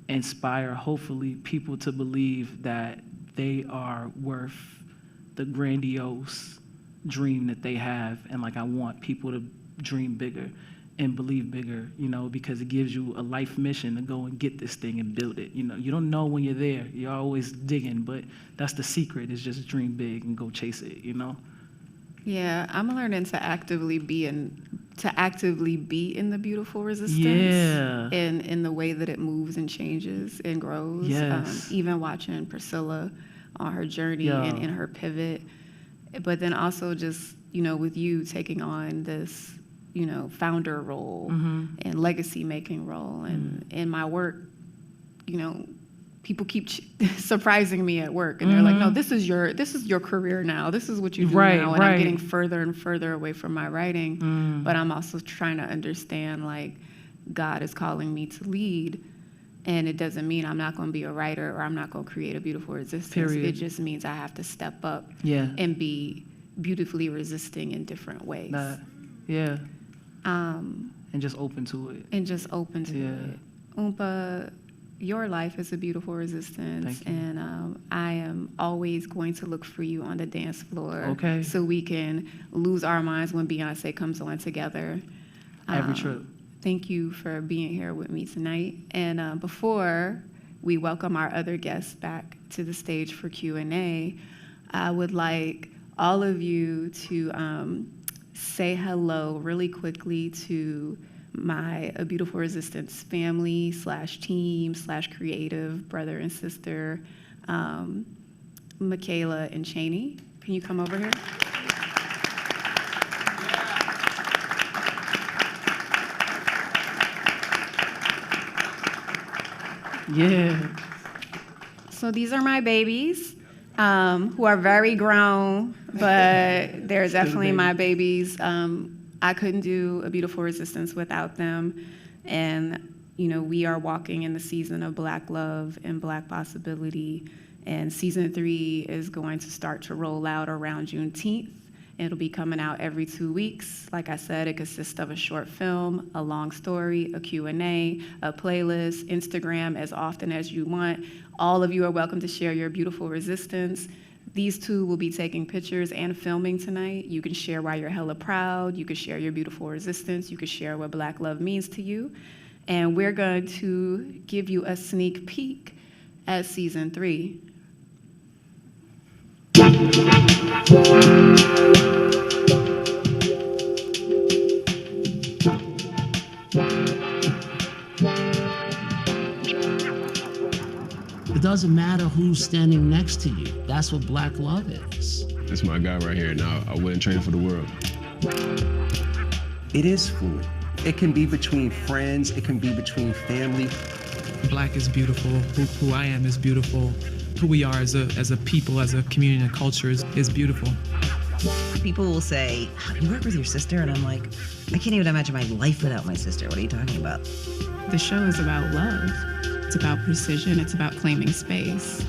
inspire, hopefully, people to believe that they are worth the grandiose dream that they have. And I want people to dream bigger and believe bigger, because it gives you a life mission to go and get this thing and build it. You don't know when you're there. You're always digging, but that's the secret, is just dream big and go chase it, Yeah, I'm learning to actively be in the beautiful resistance. Yeah. In the way that it moves and changes and grows. Yes. Even watching Priscilla on her journey and in her pivot, but then also just with you taking on this founder role and legacy making role, and in my work, people keep surprising me at work, and they're like, "No, this is your career now. This is what you do now." And I'm getting further and further away from my writing, but I'm also trying to understand, like, God is calling me to lead, And it doesn't mean I'm not going to be a writer or I'm not going to create a beautiful resistance. Period. It just means I have to step up Yeah. and be beautifully resisting in different ways. Yeah. And just open to it. And just open to it. Oompa, your life is a beautiful resistance. Thank you. And I am always going to look for you on the dance floor. Okay. So we can lose our minds when Beyonce comes on together. Every trip. Thank you for being here with me tonight. And before we welcome our other guests back to the stage for Q&A, I would like all of you to say hello really quickly to my A Beautiful Resistance family / team / creative brother and sister, Michaela and Cheney. Can you come over here? Yeah. So these are my babies, who are very grown, but they're definitely my babies. I couldn't do A Beautiful Resistance without them. And, you know, we are walking in the season of Black love and Black possibility. And season 3 is going to start to roll out around Juneteenth. It'll be coming out every 2 weeks. Like I said, it consists of a short film, a long story, a Q&A, a playlist, Instagram as often as you want. All of you are welcome to share your beautiful resistance. These two will be taking pictures and filming tonight. You can share why you're hella proud. You can share your beautiful resistance. You can share what Black love means to you. And we're going to give you a sneak peek at season 3. It doesn't matter who's standing next to you. That's what Black love is. That's my guy right here. Now I wouldn't trade him for the world. It is fluid. It can be between friends. It can be between family. Black is beautiful. Who I am is beautiful. Who we are as a people, as a community and a culture is beautiful. People will say, you work with your sister? And I'm like, I can't even imagine my life without my sister. What are you talking about? The show is about love. It's about precision. It's about claiming space.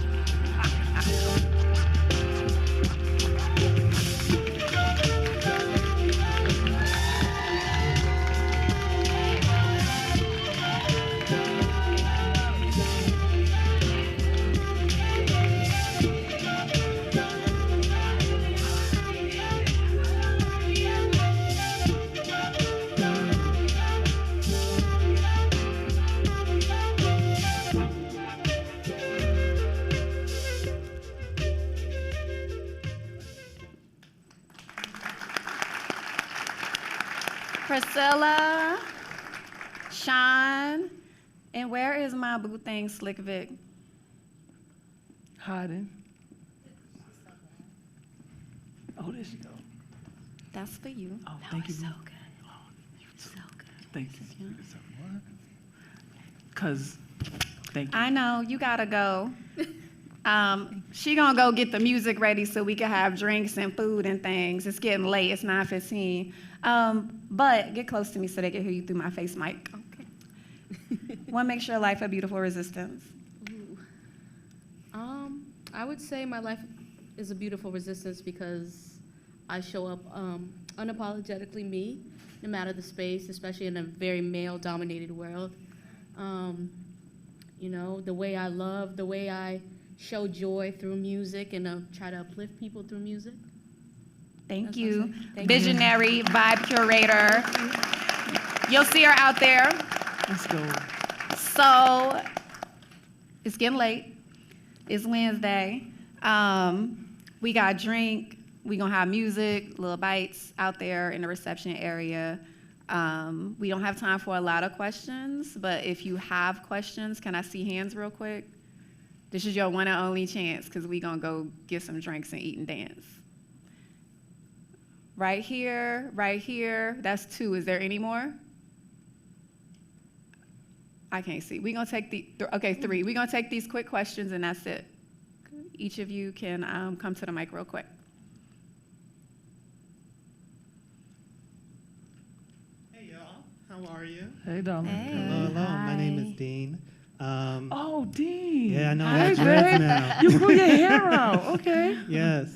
Priscilla, Shum, and where is my boo thing, Slick Vick? Hiding. Oh, there she go. That's for you. Oh, thank you. So good. So good. Thank you. Cause, thank you. I know, you gotta go. She gonna go get the music ready so we can have drinks and food and things. It's getting late, it's 9:15. But get close to me so they can hear you through my face mic. Okay. What makes your life a beautiful resistance? I would say my life is a beautiful resistance because I show up unapologetically me, no matter the space, especially in a very male-dominated world. You know, the way I love, the way I show joy through music and try to uplift people through music. Thank you. Visionary vibe curator. You'll see her out there. Let's go. So it's getting late. It's Wednesday. We got a drink. We gonna have music, little bites out there in the reception area. We don't have time for a lot of questions, but if you have questions, can I see hands real quick? This is your one and only chance because we gonna go get some drinks and eat and dance. Right here, right here. That's 2. Is there any more? I can't see. We're gonna take okay, 3. We're gonna take these quick questions and that's it. Each of you can come to the mic real quick. Hey y'all, how are you? Hey, darling. Hello, hello. My name is Dean. Oh, Dean. Yeah, I know. Hey, I got dreads babe. now. You grew your hair out. Okay. Yes.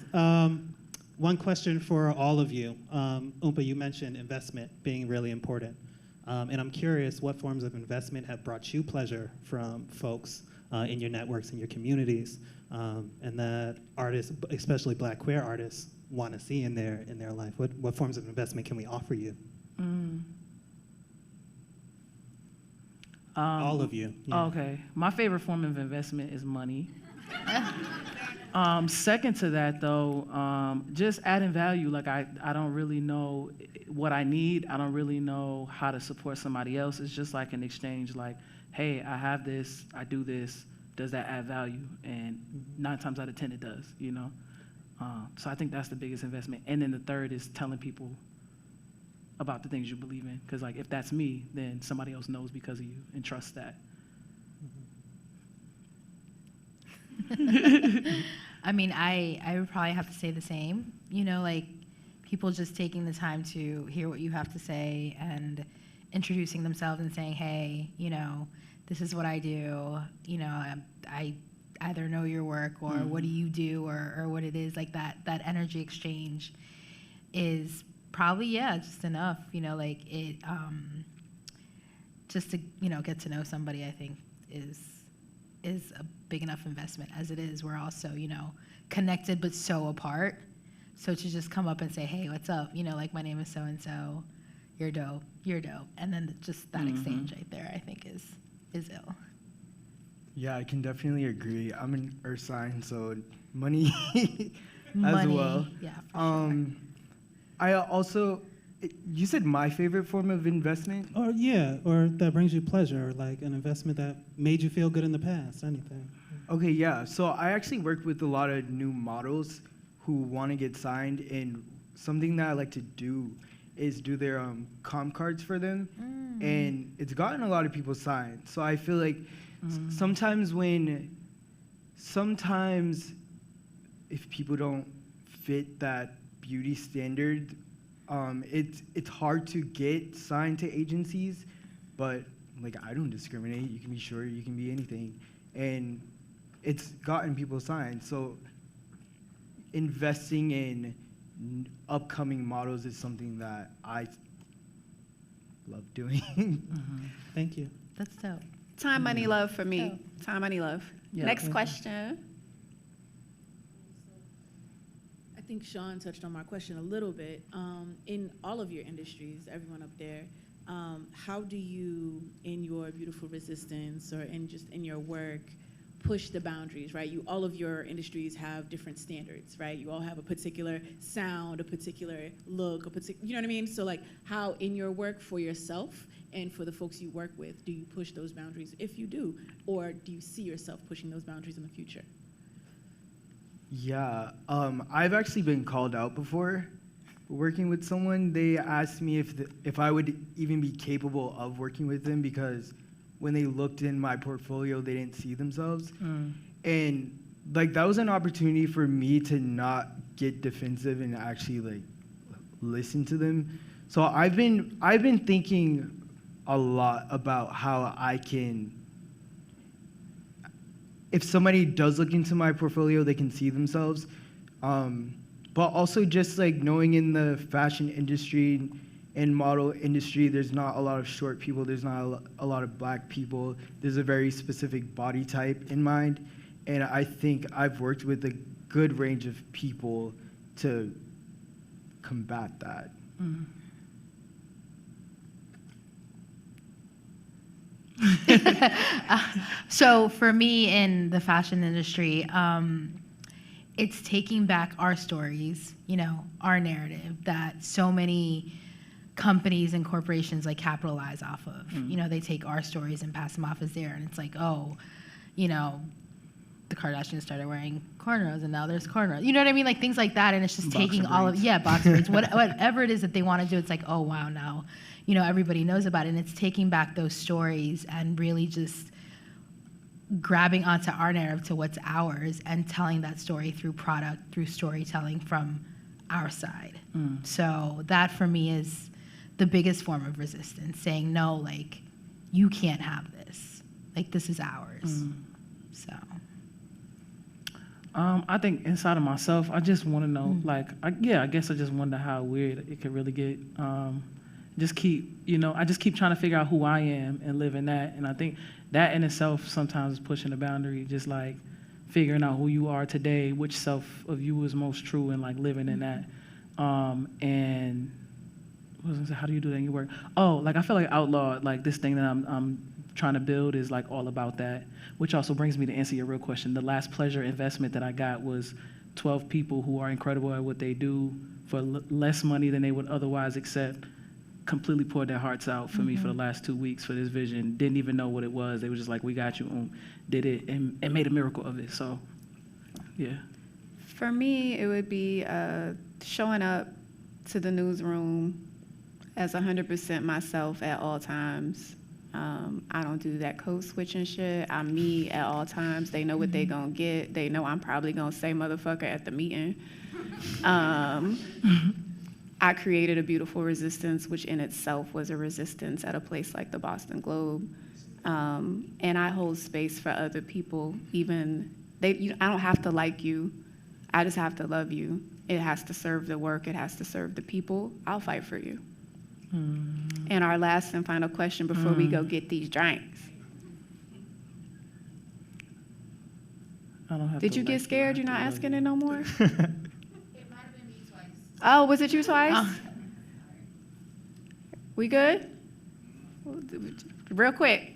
One question for all of you. Oompa, you mentioned investment being really important. And I'm curious what forms of investment have brought you pleasure from folks in your networks, in your communities, and that artists, especially Black queer artists, want to see in their life? What forms of investment can we offer you? All of you. Yeah. Okay. My favorite form of investment is money. Second to that, though, just adding value. Like, I don't really know what I need. I don't really know how to support somebody else. It's just like an exchange, like, hey, I have this, I do this. Does that add value? And 9 times out of 10, it does, you know? So I think that's the biggest investment. And then the third is telling people about the things you believe in. Because, like, if that's me, then somebody else knows because of you and trusts that. I mean, I would probably have to say the same. You know, like, people just taking the time to hear what you have to say and introducing themselves and saying, hey, you know, this is what I do. You know, I either know your work or what do you do or what it is. Like, that energy exchange is probably, yeah, just enough. You know, like, it, just to, you know, get to know somebody, I think is a big enough investment as it is. We're also, you know, connected but so apart. So to just come up and say, hey, what's up? You know, like, my name is so-and-so, you're dope, and then just that exchange right there, I think is ill. Yeah, I can definitely agree. I'm an earth sign, so money as well. Yeah, for sure. I also, you said my favorite form of investment? Or that brings you pleasure, or like an investment that made you feel good in the past, anything. Okay, yeah. So I actually worked with a lot of new models who want to get signed, and something that I like to do is do their comp cards for them, and it's gotten a lot of people signed. So I feel like sometimes if people don't fit that beauty standard, it's hard to get signed to agencies, but like, I don't discriminate. You can be short, you can be anything, and it's gotten people signed. So investing in upcoming models is something that I love doing. Thank you. That's dope. Time, money, love for me. Time, money, love. Yeah. Next question. I think Sean touched on my question a little bit. In all of your industries, everyone up there, how do you, in your beautiful resistance or in your work, push the boundaries, right? All of your industries have different standards, right? You all have a particular sound, a particular look, you know what I mean? So, like, how in your work for yourself and for the folks you work with, do you push those boundaries, if you do? Or do you see yourself pushing those boundaries in the future? Yeah, I've actually been called out before working with someone. They asked me if I would even be capable of working with them, because when they looked in my portfolio, they didn't see themselves. And like, that was an opportunity for me to not get defensive and actually like listen to them. So I've been thinking a lot about how I can, if somebody does look into my portfolio, they can see themselves. But also just like knowing in the fashion industry and model industry, there's not a lot of short people, there's not a lot of Black people. There's a very specific body type in mind. And I think I've worked with a good range of people to combat that. So for me in the fashion industry, it's taking back our stories, you know, our narrative that so many companies and corporations like capitalize off of. You know, they take our stories and pass them off as their, and it's like, oh, you know, the Kardashians started wearing cornrows and now there's cornrows. You know what I mean? Like, things like that, and it's just taking all of, box braids, whatever it is that they want to do, it's like, oh wow, now, you know, everybody knows about it, and it's taking back those stories and really just grabbing onto our narrative, to what's ours, and telling that story through product, through storytelling from our side. So that for me is the biggest form of resistance, saying no, like, you can't have this. like this is ours. So. I think inside of myself, I just want to know, like, I guess I just wonder how weird it could really get. I just keep trying to figure out who I am and live in that. And I think that in itself sometimes is pushing the boundary, just like figuring out who you are today, which self of you is most true, and like living in that. And what was I gonna say, how do you do that in your work? Oh, like I feel like Outlawed, like this thing that I'm trying to build is like all about that, which also brings me to answer your real question. The last pleasure investment that I got was 12 people who are incredible at what they do for less money than they would otherwise accept, completely poured their hearts out for me for the last 2 weeks for this vision. Didn't even know what it was. They were just like, we got you, did it, and made a miracle of it. So, yeah. For me, it would be showing up to the newsroom as 100% myself at all times. I don't do that code switching shit. I'm me at all times. They know what they gonna get. They know I'm probably gonna say motherfucker at the meeting. I created a beautiful resistance, which in itself was a resistance at a place like the Boston Globe. And I hold space for other people. I don't have to like you. I just have to love you. It has to serve the work. It has to serve the people. I'll fight for you. And our last and final question before we go get these drinks. I don't have Did to you get like scared? You're not asking it no more? It might have been me twice. Oh, was it you twice? We good? Real quick.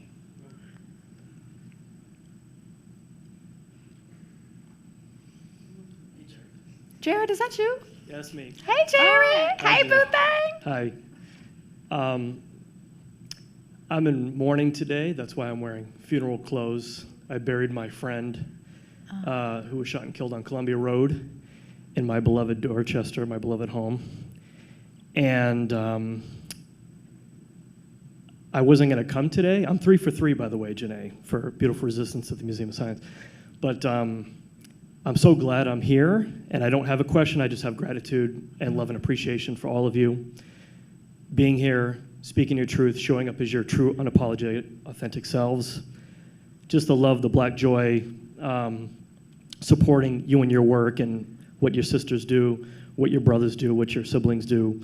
Jared, is that you? Yeah, that's me. Hey, Jared. Hi, Hey, Jared. boo thing. Hi. I'm in mourning today. That's why I'm wearing funeral clothes. I buried my friend who was shot and killed on Columbia Road in my beloved Dorchester, my beloved home. And I wasn't going to come today. I'm 3 for 3, by the way, Jeneé, for Beautiful Resistance at the Museum of Science. But I'm so glad I'm here, and I don't have a question. I just have gratitude and love and appreciation for all of you being here, speaking your truth, showing up as your true, unapologetic, authentic selves. Just the love, the black joy, supporting you and your work and what your sisters do, what your brothers do, what your siblings do.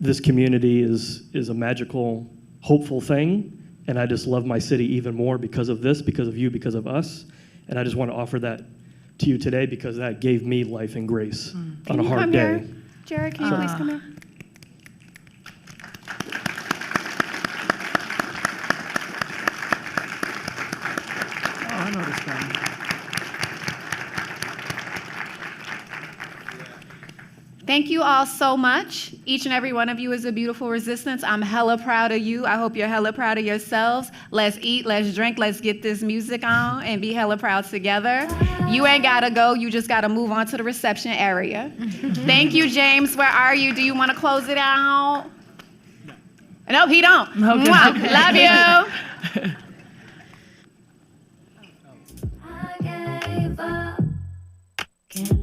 This community is a magical, hopeful thing, and I just love my city even more because of this, because of you, because of us. And I just want to offer that to you today because that gave me life and grace on a hard day. Here? Jared, can you please come here? I know this guy. Thank you all so much. Each and every one of you is a beautiful resistance. I'm hella proud of you. I hope you're hella proud of yourselves. Let's eat, let's drink, let's get this music on and be hella proud together. You ain't gotta go, you just gotta move on to the reception area. Thank you, James. Where are you? Do you wanna close it out? No, he don't. Okay. Mwah. Love you. I gave up. Can't